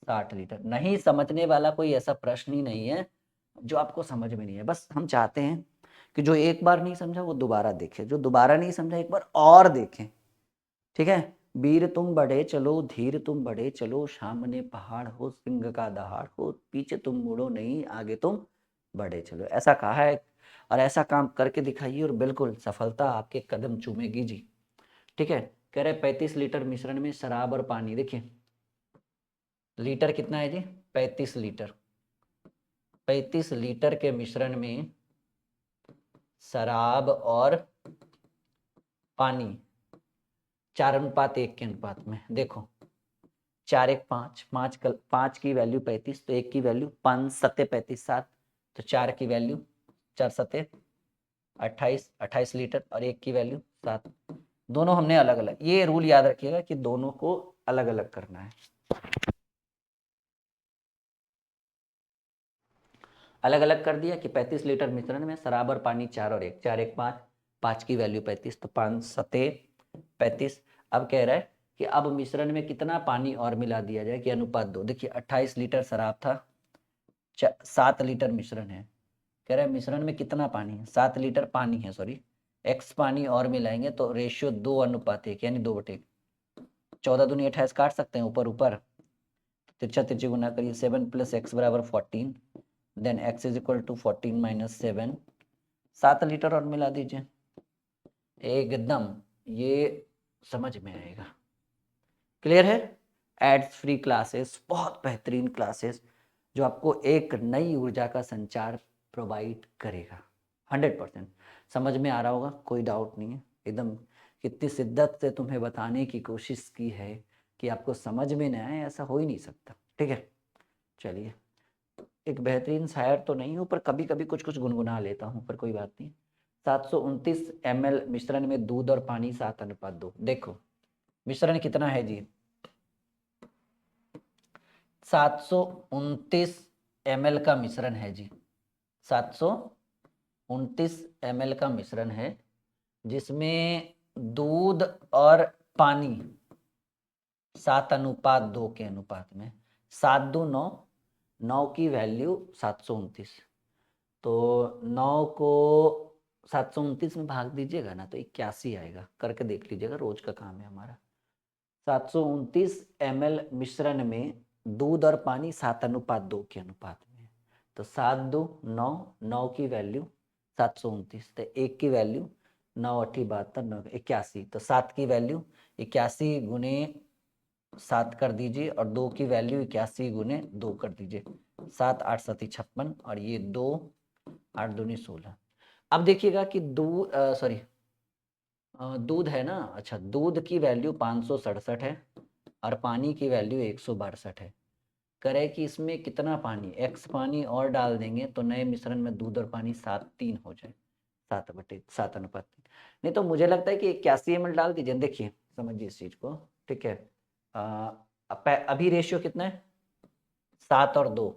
60 लीटर। नहीं समझने वाला कोई ऐसा प्रश्न ही नहीं है जो आपको समझ में नहीं है, बस हम चाहते हैं कि जो एक बार नहीं समझा वो दोबारा देखे, जो दोबारा नहीं समझा एक बार और देखें, ठीक है। वीर तुम बढ़े चलो, धीर तुम बढ़े चलो, सामने पहाड़ हो, सिंह का दहाड़ हो, पीछे तुम मुड़ो नहीं, आगे तुम बढ़े चलो, ऐसा कहा है, और ऐसा काम करके दिखाइए और बिल्कुल सफलता आपके कदम चूमेगी जी, ठीक है। कह रहे 35 लीटर मिश्रण में शराब और पानी, देखिए लीटर कितना है जी, 35 लीटर, 35 लीटर के मिश्रण में शराब और पानी 4:1 के अनुपात में, देखो 4 × 1 = 5, 5 की वैल्यू 35, तो 1 की वैल्यू 5 × 7 = 35, 7, तो 4 की वैल्यू 4 × 7 = 28, 28 लीटर, और 1 की वैल्यू 7। दोनों हमने अलग अलग, ये रूल याद रखिएगा कि दोनों को अलग अलग करना है। अलग अलग कर दिया कि 35 लीटर मिश्रण में शराब और पानी 4 और 1, 4 × 1 = 5, 5 की वैल्यू 35, तो 5 × 7 = 35। अब कह रहा है कि अब मिश्रण में कितना पानी और मिला दिया जाए कि अनुपात 2, देखिए 28 लीटर शराब था, 7 लीटर मिश्रण है। कह रहा है मिश्रण में कितना पानी है, 7 लीटर पानी है, सॉरी x पानी और मिलाएंगे तो रेशियो 2:1 यानी 2/1। 14 दूनी 28 काट सकते हैं ऊपर ऊपर, तिरछा तिरछी गुना करिए, 7 + x = 14, देन x = 14 - 7, 7 लीटर और मिला दीजिए। एकदम ये समझ में आएगा। क्लियर है? एड्स फ्री क्लासेस, बहुत बेहतरीन क्लासेस जो आपको एक नई ऊर्जा का संचार प्रोवाइड करेगा। 100% समझ में आ रहा होगा, कोई डाउट नहीं है। एकदम कितनी शिद्दत से तुम्हें बताने की कोशिश की है कि आपको समझ में न आए, ऐसा हो ही नहीं सकता। ठीक है, चलिए, एक बेहतरीन शायर तो नहीं हूँ पर कभी कभी कुछ कुछ गुनगुना लेता हूँ, पर कोई बात नहीं। 729 ml मिश्रण में दूध और पानी 7:2। देखो मिश्रण कितना है जी, 729 ml का मिश्रण है जी, 729 ml का मिश्रण है जिसमें दूध और पानी 7:2 के अनुपात में, 7×2 9, 9 की वैल्यू 729, तो 9 को 729 में भाग दीजिएगा ना तो 81 आएगा। करके देख लीजिएगा, रोज का काम है हमारा। 729 ml मिश्रण में दूध और पानी 7:2 के अनुपात में, तो 7×2 9, 9 की वैल्यू 729, तो 1 की वैल्यू 9 × 8 = 72, 9 81, तो 7 की वैल्यू 81 × 7 कर दीजिए और 2 की वैल्यू 81 × 2 कर दीजिए, 7 8 7 56 और ये 2 8 दूनी 16। अब देखिएगा कि दूध है ना, अच्छा दूध की वैल्यू 567 है और पानी की वैल्यू 162 है। करे कि इसमें कितना पानी, x पानी और डाल देंगे तो नए मिश्रण में दूध और पानी 7:3 हो जाए, 7:7 नहीं तो मुझे लगता है कि 81 ml डाल दीजिए। देखिए समझिए इस चीज को, ठीक है। अभी रेशियो कितना है, 7 और 2,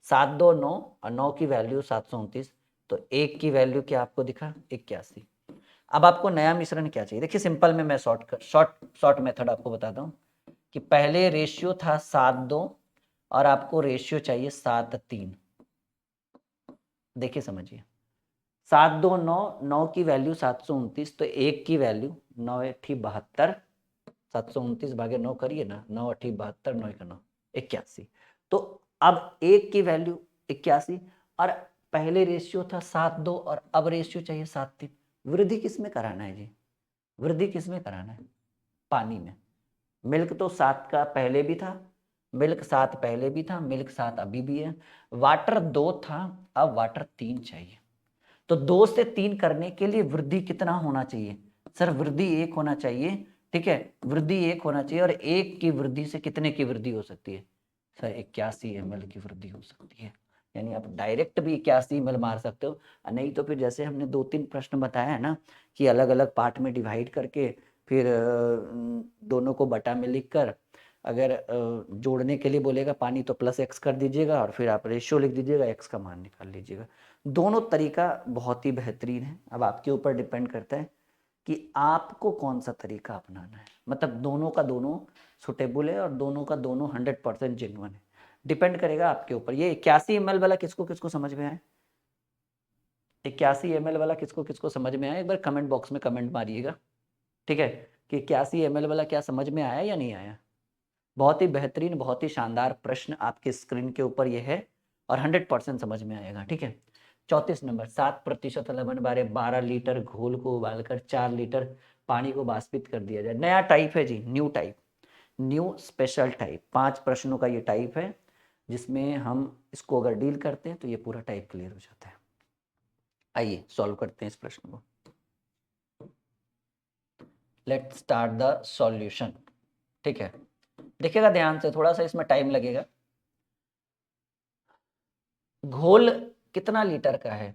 7 2 9 और 9 की वैल्यू 729, तो 1 की वैल्यू क्या आपको दिखा, 81। अब आपको नया मिश्रण क्या चाहिए, देखिए सिंपल में मैं शॉर्ट मेथड आपको बताता हूँ कि पहले रेशियो था 7:2 और आपको रेशियो चाहिए 7:3। देखिए समझिए, 7×2 9, 9 की वैल्यू 729, तो 1 की वैल्यू 9 × 8 = 72, 729 भागे 9 करिए ना, 9 × 8 = 72, 9 × 9 81। तो अब 1 की वैल्यू 81 और पहले रेशियो था 7:2 और अब रेशियो चाहिए 7:3। वृद्धि किस में कराना है जी, वृद्धि किस में कराना है, पानी में। मिल्क तो 7 का पहले भी था, मिल्क 7 पहले भी था, मिल्क 7 अभी भी है। वाटर 2 था, अब वाटर 3 चाहिए। तो 2 से 3 करने के लिए वृद्धि कितना होना चाहिए, सर वृद्धि 1 होना चाहिए। ठीक है, वृद्धि 1 होना चाहिए और 1 की वृद्धि से कितने की वृद्धि हो सकती है, सर 81 ml की वृद्धि हो सकती है। यानी आप डायरेक्ट भी 81 ml मार सकते हो, नहीं तो फिर जैसे हमने 2-3 प्रश्न बताया है ना कि अलग अलग पार्ट में डिवाइड करके फिर दोनों को बटा में लिख कर अगर जोड़ने के लिए बोलेगा पानी तो +x कर दीजिएगा और फिर आप रेशियो लिख दीजिएगा, x का मान निकाल लीजिएगा। दोनों तरीका बहुत ही बेहतरीन है। अब आपके ऊपर डिपेंड करता है कि आपको कौन सा तरीका अपनाना है, मतलब दोनों का दोनों सुटेबल है और दोनों का दोनों 100% जेन्युइन है, डिपेंड करेगा आपके ऊपर। ये 81 ml वाला किसको किसको समझ में आए, 81 ml वाला किसको किसको समझ में आया, एक बार कमेंट बॉक्स में कमेंट मारिएगा, ठीक है, कि 81 ml वाला क्या समझ में आया या नहीं आया। बहुत ही बेहतरीन, बहुत ही शानदार प्रश्न आपके स्क्रीन के ऊपर ये है और 100% समझ में आएगा। ठीक है, 34 नंबर, 7% लवण बारे 12 लीटर घोल को उबालकर 4 लीटर पानी को वाष्पित कर दिया जाए। नया टाइप है जी, new type, new special type. 5 प्रश्नों का ये टाइप है जिसमें हम इसको अगर डील करते हैं तो ये पूरा टाइप क्लियर हो जाता है। आइए सॉल्व करते हैं इस प्रश्न को। Let's start the solution. ठीक है, देखिएगा ध्यान से, थोड़ा सा इसमें टाइम लगेगा। घोल कितना लीटर का है,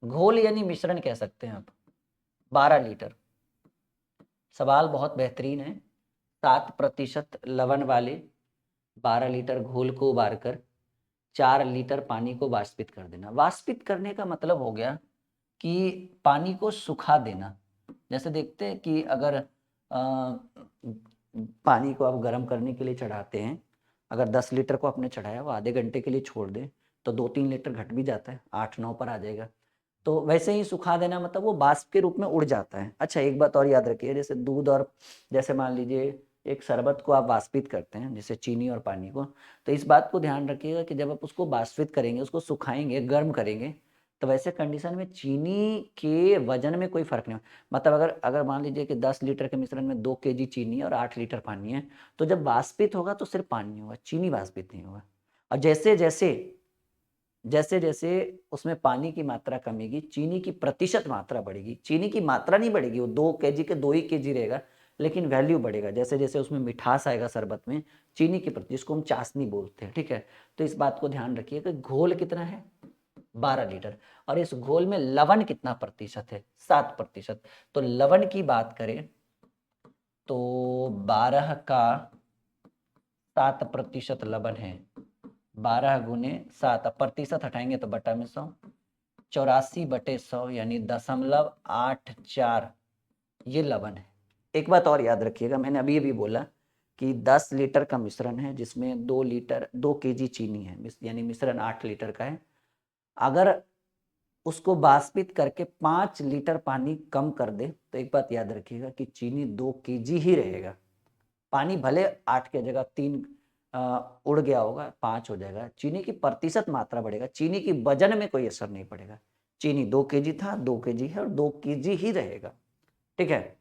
घोल यानी मिश्रण कह सकते हैं आप, 12 लीटर। सवाल बहुत बेहतरीन है। 7% लवण वाले 12 लीटर घोल को उबाल कर 4 लीटर पानी को वाष्पित कर देना। वाष्पित करने का मतलब हो गया कि पानी को सुखा देना। जैसे देखते हैं कि अगर पानी को आप गर्म करने के लिए चढ़ाते हैं, अगर 10 लीटर को आपने चढ़ाया वो आधे घंटे के लिए छोड़ दें तो 2-3 लीटर घट भी जाता है, 8-9 पर आ जाएगा। तो वैसे ही सुखा देना मतलब वो वाष्प के रूप में उड़ जाता है। अच्छा, एक बात और याद रखिए, जैसे दूध और जैसे मान लीजिए एक शरबत को आप वाष्पित करते हैं, जैसे चीनी और पानी को, तो इस बात को ध्यान रखिएगा कि जब आप उसको वाष्पित करेंगे, उसको सुखाएंगे, गर्म करेंगे, तो वैसे कंडीशन में चीनी के वजन में कोई फर्क नहीं होगा। मतलब अगर अगर मान लीजिए कि 10 लीटर के मिश्रण में 2 केजी चीनी और 8 लीटर पानी है, तो जब वाष्पित होगा तो सिर्फ पानी होगा, चीनी वाष्पित नहीं होगा। और जैसे जैसे जैसे जैसे उसमें पानी की मात्रा कमेगी, चीनी की प्रतिशत मात्रा बढ़ेगी। चीनी की मात्रा नहीं बढ़ेगी, वो 2 केजी के 2 ही केजी रहेगा, लेकिन वैल्यू बढ़ेगा जैसे जैसे उसमें मिठास आएगा शरबत में, चीनी की प्रति, जिसको हम चाशनी बोलते हैं, ठीक है। तो इस बात को ध्यान रखिए कि घोल कितना है, 12 लीटर, और इस घोल में लवण कितना प्रतिशत है, 7%। तो लवण की बात करें तो 12 का 7% लवण है। 12 गुने 7, अब प्रतिशत हटाएंगे तो बटा में 100, 84/100 यानी 0.84 ये लवण है। एक बात और याद रखिएगा, मैंने अभी भी बोला कि 10 लीटर का मिश्रण है जिसमें 2 केजी चीनी है, यानी मिश्रण 8 लीटर का है। अगर उसको वाष्पित करके 5 लीटर पानी कम कर दे तो एक बात याद रखिएगा कि चीनी 2 केजी ही रहेगा। पानी भले 8 की जगह 3 उड़ गया होगा, 5 हो जाएगा, चीनी की प्रतिशत मात्रा बढ़ेगा, चीनी की वजन में कोई असर नहीं पड़ेगा। चीनी 2 केजी था, 2 केजी है और 2 केजी ही रहेगा, ठीक है।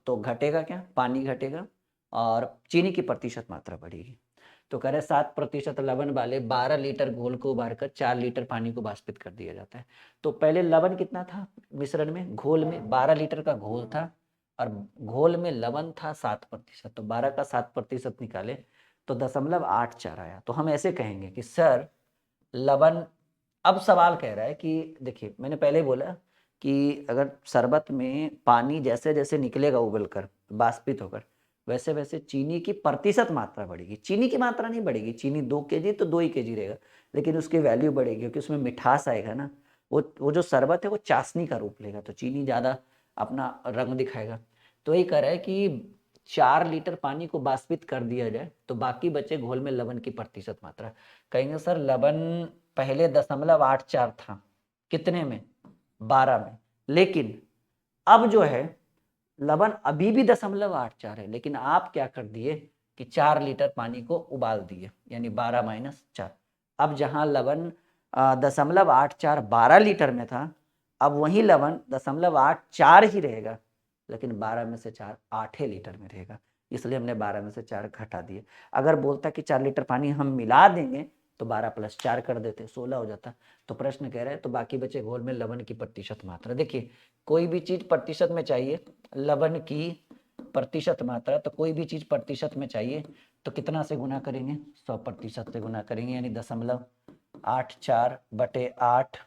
तो घटेगा क्या, पानी घटेगा और चीनी की प्रतिशत मात्रा बढ़ेगी। तो कह रहे 7% लवण वाले 12 लीटर घोल को उबालकर 4 लीटर पानी को वाष्पित कर दिया जाता है। तो पहले लवण कितना था मिश्रण में, घोल में 12 लीटर का घोल था और घोल में लवण था 7%, तो 12 का 7% निकाले तो 0.84 आया। तो हम ऐसे कहेंगे कि सर लवण, अब सवाल कह रहा है कि देखिए मैंने पहले बोला कि अगर शरबत में पानी जैसे जैसे निकलेगा उबलकर वाष्पित होकर, वैसे वैसे चीनी की प्रतिशत मात्रा बढ़ेगी, चीनी की मात्रा नहीं बढ़ेगी। चीनी 2 केजी तो 2 ही केजी रहेगा, लेकिन उसकी वैल्यू बढ़ेगी क्योंकि उसमें मिठास आएगा ना, वो जो शरबत है वो चाशनी का रूप लेगा, तो चीनी ज़्यादा अपना रंग दिखाएगा। तो यही कह रहा है कि 4 लीटर पानी को वाष्पित कर दिया जाए तो बाकी बचे घोल में लवण की प्रतिशत मात्रा। कहेंगे सर लवण पहले 0.84 था, कितने में, 12 में, लेकिन अब जो है लवण अभी भी 0.84 है, लेकिन आप क्या कर दिए कि 4 लीटर पानी को उबाल दिए, यानी 12 - 4। अब जहां लवण 0.84 12 लीटर में था, अब वही लवण 0.84 ही रहेगा, लेकिन 12 में से 4 8 लीटर में रहेगा, इसलिए हमने 12 में से 4 घटा दिए। अगर बोलता कि 4 लीटर पानी हम मिला देंगे तो 12 + 4 कर देते, 16 हो जाता। तो प्रश्न कह रहा है तो बाकी बचे घोल में लवण की प्रतिशत मात्रा। देखिए कोई भी चीज प्रतिशत में चाहिए, लवण की प्रतिशत मात्रा, तो कोई भी चीज प्रतिशत में चाहिए तो कितना से गुना करेंगे, 100% से गुना करेंगे, यानी 0.84/8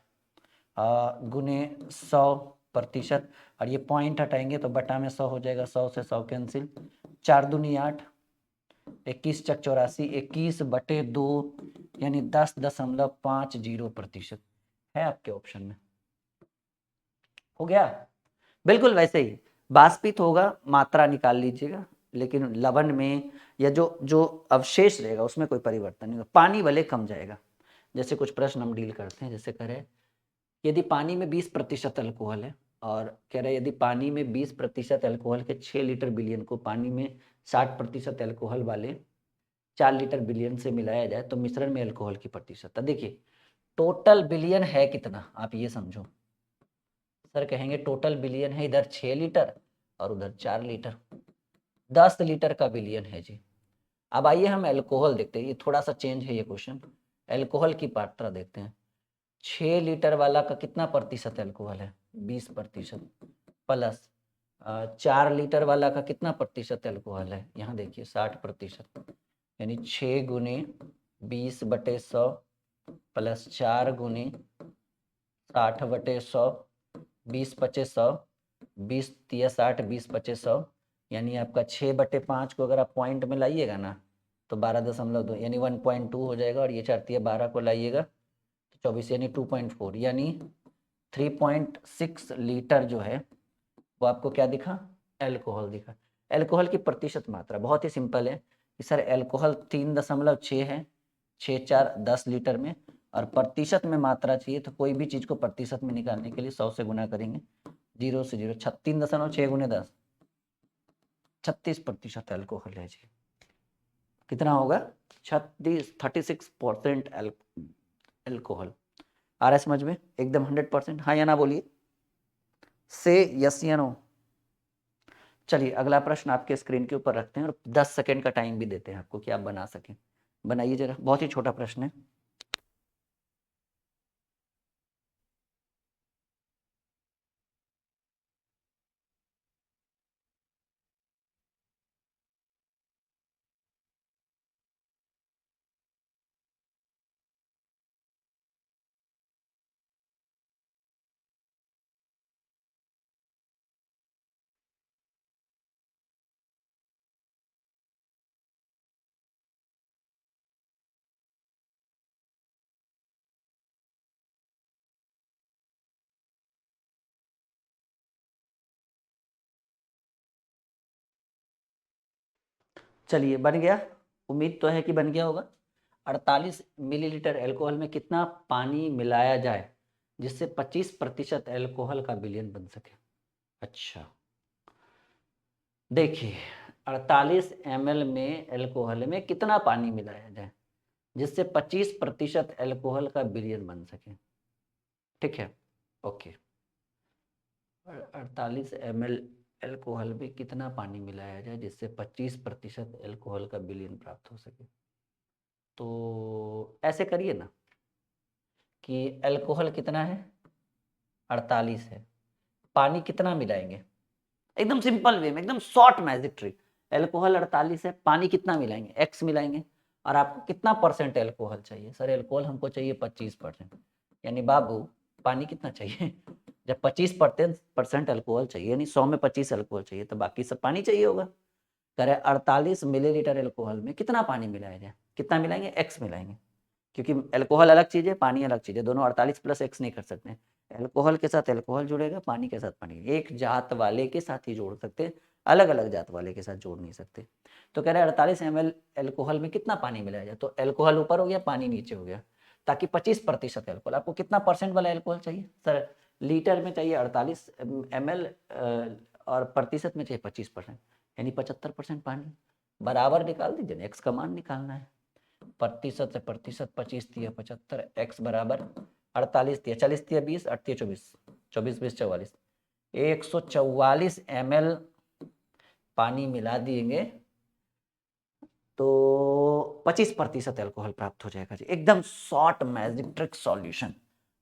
गुने 100%, और ये पॉइंट हटाएंगे तो बटा में 100 हो जाएगा, 100 से 100 कैंसिल, 4 दूनी 8, 21 × 84, 21/2 यानी 10.50% है आपके ऑप्शन में। हो गया, बिल्कुल वैसे ही वाष्पित होगा, मात्रा निकाल लीजिएगा, लेकिन लवण में या जो जो अवशेष रहेगा उसमें कोई परिवर्तन नहीं होगा। पानी भले कम जाएगा, जैसे कुछ प्रश्न हम डील करते हैं, जैसे कह रहे यदि पानी में 20% अल्कोहल है, और कह रहे यदि पानी में 20% अल्कोहल के 6 लीटर बिलियन को पानी में 60% अल्कोहल वाले 4 लीटर बिलियन से मिलाया जाए तो मिश्रण में अल्कोहल की प्रतिशत। देखिए टोटल बिलियन है कितना, आप ये समझो, सर कहेंगे टोटल बिलियन है इधर 6 लीटर और उधर 4 लीटर, 10 लीटर का बिलियन है जी। अब आइए हम अल्कोहल देखते हैं, ये थोड़ा सा चेंज है ये क्वेश्चन, अल्कोहल की मात्रा देखते हैं। 6 लीटर वाला का कितना प्रतिशत अल्कोहल है, 20%, प्लस 4 लीटर वाला का कितना प्रतिशत अल्कोहल है, यहाँ देखिए 60%, यानी 6 गुने 20/100 प्लस 4 गुने 60/100, 20/100, 20 × 60, 20/100, यानी आपका 6/5 को अगर आप पॉइंट में लाइएगा ना तो 12.2 यानी 1.2 हो जाएगा, और ये 4 × 12 को लाइएगा तो 24 यानी 2.4, यानी 3.6 लीटर जो है वो आपको क्या दिखा, एल्कोहल दिखा। एल्कोहल की प्रतिशत मात्रा बहुत ही सिंपल है कि सर एल्कोहल 3.6 है, 6 × 4 10 लीटर में, और प्रतिशत में मात्रा चाहिए, तो कोई भी चीज को प्रतिशत में निकालने के लिए 100 से गुना करेंगे। 0 से 0, 36.6 गुने 10, 36% एल्कोहल है जी। कितना होगा? 36% एल्कोहल। आ रहा है समझ में? एकदम 100%। हाँ या ना बोलिए, से यस या नो। चलिए अगला प्रश्न आपके स्क्रीन के ऊपर रखते हैं और 10 सेकंड का टाइम भी देते हैं आपको कि आप बना सकें। बनाइए जरा, बहुत ही छोटा प्रश्न है। चलिए बन गया, उम्मीद तो है कि बन गया होगा। 48 मिलीलीटर एल्कोहल में कितना पानी मिलाया जाए जिससे 25% एल्कोहल का विलयन बन सके? अच्छा देखिए, 48 ml में एल्कोहल में कितना पानी मिलाया जाए जिससे 25% एल्कोहल का विलयन बन सके? ठीक है, ओके। 48 ml एल्कोहल में कितना पानी मिलाया जाए जिससे 25% एल्कोहल का विलयन प्राप्त हो सके? तो ऐसे करिए ना कि एल्कोहल कितना है? 48 है। पानी कितना मिलाएंगे? एकदम सिंपल वे में, एकदम शॉर्ट मैजिक ट्रिक। एल्कोहल 48 है, पानी कितना मिलाएंगे? एक्स मिलाएंगे। और आपको कितना परसेंट एल्कोहल चाहिए? सर एल्कोहल हमको चाहिए 25%। यानी बाबू पानी कितना चाहिए? जब 25% एल्कोहल चाहिए, यानी 100 में 25 एल्कोहल चाहिए, तो बाकी सब पानी चाहिए होगा। कह रहे 48 मिलीलीटर एल्कोहल में कितना पानी मिलाया जाए? कितना मिलाएंगे? एक्स मिलाएंगे, क्योंकि एल्कोहल अलग चीज़ है, पानी अलग चीज़ है, दोनों 48 प्लस एक्स नहीं कर सकते। एल्कोहल के साथ एल्कोहल जुड़ेगा, पानी के साथ पानी, एक जात वाले के साथ ही जोड़ सकते, अलग अलग जात वाले के साथ जोड़ नहीं सकते। तो कह रहे हैं 48 ml एल्कोहल में कितना पानी मिलाया जाए? तो एल्कोहल ऊपर हो गया, पानी नीचे हो गया, ताकि 25% एल्कोहल। आपको कितना परसेंट वाला एल्कोहल चाहिए? सर लीटर में चाहिए 48 ml और प्रतिशत में चाहिए 25%, यानी 75% पानी। बराबर निकाल दीजिए, एक्स का मान निकालना है। प्रतिशत से प्रतिशत, 25 तिया 75, एक्स बराबर 48 तिया 40 तिया 20, 8 तिया 24, 24 20 44, 144 ml पानी मिला दिएंगे तो 25% एल्कोहल प्राप्त हो जाएगा जी। एकदम शॉर्ट मैजिक ट्रिक सॉल्यूशन।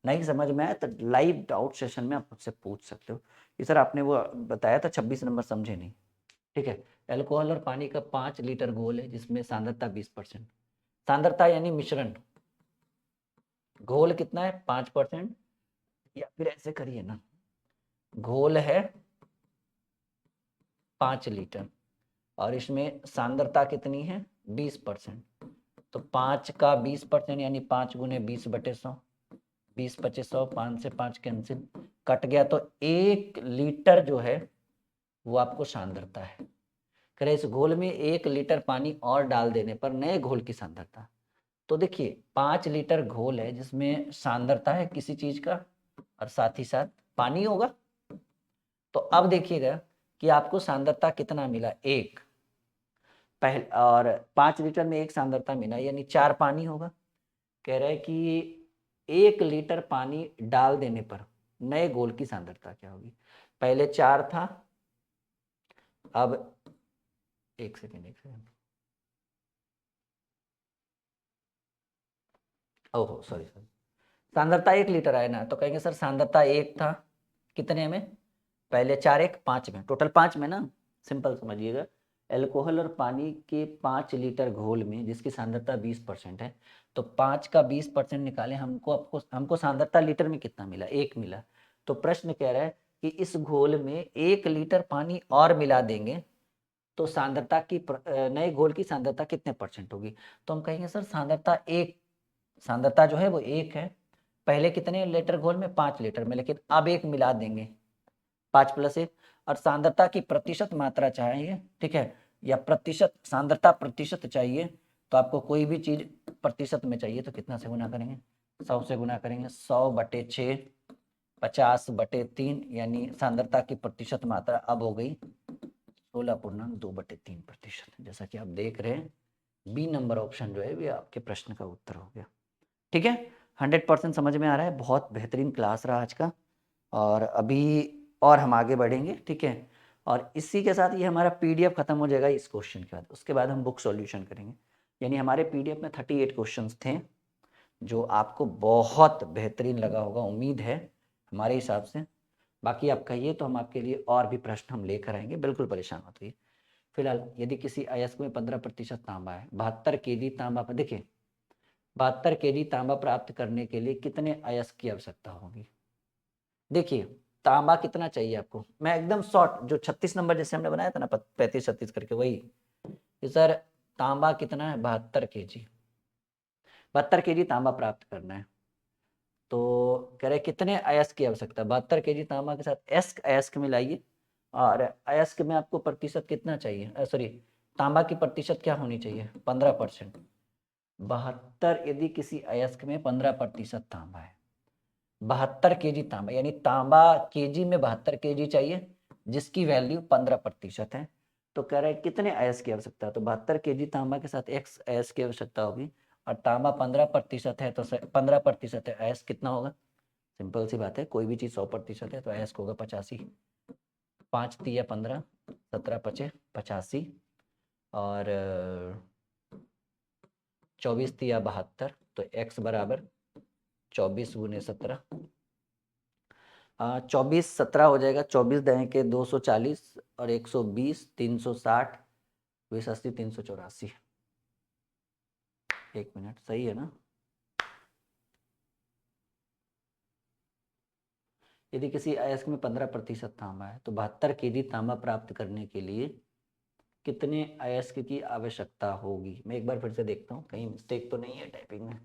नहीं समझ में आया तो लाइव डाउट सेशन में आप मुझसे पूछ सकते हो कि सर आपने वो बताया था 26 नंबर समझे नहीं। ठीक है, एल्कोहल और पानी का 5 लीटर घोल है जिसमें सांद्रता 20%। सांद्रता यानी मिश्रण, घोल कितना है? 5%। या फिर ऐसे करिए ना, घोल है 5 लीटर और इसमें सांद्रता कितनी है? 20%। तो 5 का 20% यानी 5 गुने 20/100, 20/100, 5 से 5 कैंसिल, कट गया। तो 1 लीटर जो है वो आपको सांद्रता है। कह रहे इस घोल में 1 लीटर पानी और डाल देने पर नए घोल की सांद्रता। तो देखिए 5 लीटर घोल है जिसमें सांद्रता है किसी चीज का और साथ ही साथ पानी होगा। तो अब देखिएगा कि आपको सांद्रता कितना मिला? 1 पहले, और 5 लीटर में 1 सांद्रता मिला यानी 4 पानी होगा। कह रहे हैं कि 1 लीटर पानी डाल देने पर नए घोल की सांद्रता क्या होगी? पहले 4 था, अब एक सेकेंड ओहो सॉरी सॉरी, सांद्रता 1 लीटर आया ना, तो कहेंगे सर सांद्रता 1 था कितने में? पहले 4 1 5 में, टोटल 5 में ना। सिंपल समझिएगा, एल्कोहल और पानी के 5 लीटर घोल में जिसकी सांद्रता 20% है, तो 5 का 20% निकालें, हमको सांद्रता लीटर में कितना मिला? 1 मिला। तो प्रश्न कह रहा है कि इस घोल में 1 लीटर पानी और मिला देंगे तो सांद्रता की नए घोल की सांद्रता कितने परसेंट होगी? तो हम कहेंगे सर सांद्रता 1, सांद्रता जो है वो 1 है। पहले कितने लीटर घोल में? 5 लीटर में, लेकिन अब 1 मिला देंगे, 5 + 1। और सांद्रता की प्रतिशत मात्रा चाहिए, ठीक है, या प्रतिशत सांद्रता प्रतिशत चाहिए, तो आपको कोई भी चीज प्रतिशत में चाहिए तो कितना से गुना करेंगे? 100 से गुना करेंगे, 100/6 50/3, यानी सांद्रता की प्रतिशत मात्रा अब हो गई 16.2/3%। जैसा कि आप देख रहे हैं बी नंबर ऑप्शन जो है ये आपके प्रश्न का उत्तर हो गया। ठीक है, 100% समझ में आ रहा है। बहुत बेहतरीन क्लास रहा आज का, और अभी और हम आगे बढ़ेंगे। ठीक है, और इसी के साथ ये हमारा पीडीएफ खत्म हो जाएगा इस क्वेश्चन के बाद। उसके बाद हम बुक सॉल्यूशन करेंगे। यानी हमारे पीडीएफ में 38 क्वेश्चंस थे, जो आपको बहुत बेहतरीन लगा होगा, उम्मीद है हमारे हिसाब से। बाकी आप कहिए तो हम आपके लिए और भी प्रश्न हम लेकर आएंगे, बिल्कुल परेशान मत होइए। फिलहाल यदि किसी अयस्क में 15% तांबा है, 72 केजी तांबा पर, देखिए 72 केजी तांबा प्राप्त करने के लिए कितने अयस्क की आवश्यकता होगी। देखिए तांबा कितना चाहिए आपको, मैं एकदम शॉर्ट, जो 36 नंबर जैसे हमने बनाया था ना 35-36 करके, वही कि सर तांबा कितना है, 72 केजी, 72 केजी तांबा प्राप्त करना है। तो कह रहे कितने अयस्क की आवश्यकता, 72 केजी तांबा के साथ अयस्क मिलाइए, और अयस्क में आपको प्रतिशत कितना चाहिए, सॉरी तांबा की प्रतिशत क्या होनी चाहिए, 15%। 72 यदि किसी अयस्क में 15% तांबा है, 72 केजी तांबा, यानी तांबा केजी में 72 केजी चाहिए, जिसकी वैल्यू 15% है। तो कह रहे हैं कितने अयस्क की आवश्यकता है, तो 72 केजी तांबा के साथ x अयस्क की आवश्यकता होगी, और तांबा 15% है, तो 15% है, अयस्क कितना होगा, सिंपल सी बात है, कोई भी चीज़ 100% है तो अयस्क होगा 85। 5 तिया 15, 17 पचे 85, और 24 तिया 72, तो x बराबर 24 गुने 17, 24 17 हो जाएगा, 24 दहें के 240, और 120, 360, 20 80, 384। 1 मिनट, सही है ना। यदि किसी अयस्क में 15% तांबा है, तो 72 केजी तांबा प्राप्त करने के लिए कितने अयस्क की आवश्यकता होगी। मैं एक बार फिर से देखता हूँ कहीं मिस्टेक तो नहीं है टाइपिंग में।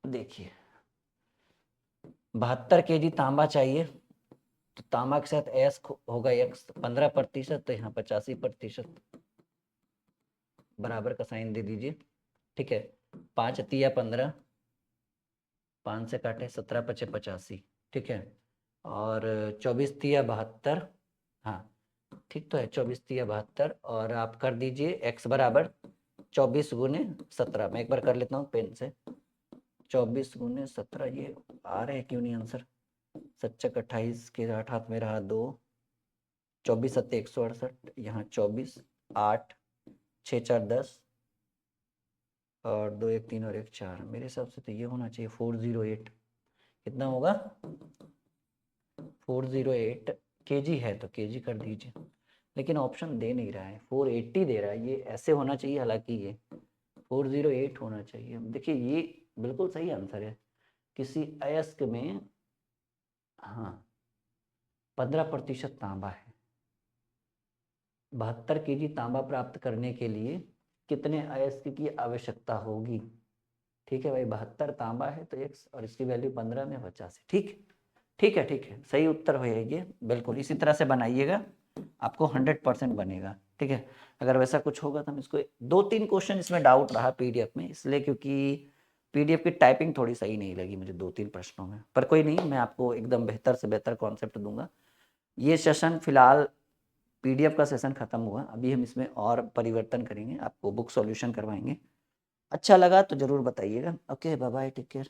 देखिए 72 केजी तांबा चाहिए, तो तांबा के साथ अयस्क होगा x 15%, तो यहाँ 85%, बराबर का साइन दे दीजिए। ठीक है, 5 तिया 15, 5 से काटे 17 पचे 85। ठीक है, और 24 तिया 72, हाँ ठीक तो है, 24 तिया 72, और आप कर दीजिए x बराबर 24 गुने 17। मैं एक बार कर लेता हूँ पेन से, 24 गुने 17, ये आ रहे हैं क्यों नहीं आंसर, 7×28 के 8 हाथ में रहा 2, 24 सत्ते 168, यहाँ 24, 8, 6 4 10, और 2 1 3 और 1 4, मेरे हिसाब से तो ये होना चाहिए 408। कितना होगा, 408 केजी है, तो केजी कर दीजिए, लेकिन ऑप्शन दे नहीं रहा है, 480 दे रहा है, ये ऐसे होना चाहिए, हालांकि ये 408 होना चाहिए। देखिए ये बिल्कुल सही आंसर है, किसी अयस्क में हाँ 15% तांबा है, 72 केजी तांबा प्राप्त करने के लिए कितने अयस्क की आवश्यकता होगी। ठीक है भाई, 72 तांबा है तो x, और इसकी वैल्यू 15 में 85। ठीक, ठीक है, ठीक है, सही उत्तर है ये, बिल्कुल इसी तरह से बनाइएगा, आपको 100% बनेगा। ठीक है, अगर वैसा कुछ होगा तो हम इसको 2-3 क्वेश्चन इसमें डाउट रहा पीडीएफ में, इसलिए क्योंकि पीडीएफ की टाइपिंग थोड़ी सही नहीं लगी मुझे 2-3 प्रश्नों में, पर कोई नहीं, मैं आपको एकदम बेहतर से बेहतर कॉन्सेप्ट दूंगा। ये सेशन फिलहाल पीडीएफ का सेशन खत्म हुआ, अभी हम इसमें और परिवर्तन करेंगे, आपको बुक सॉल्यूशन करवाएंगे। अच्छा लगा तो ज़रूर बताइएगा। Okay, bye bye, take care.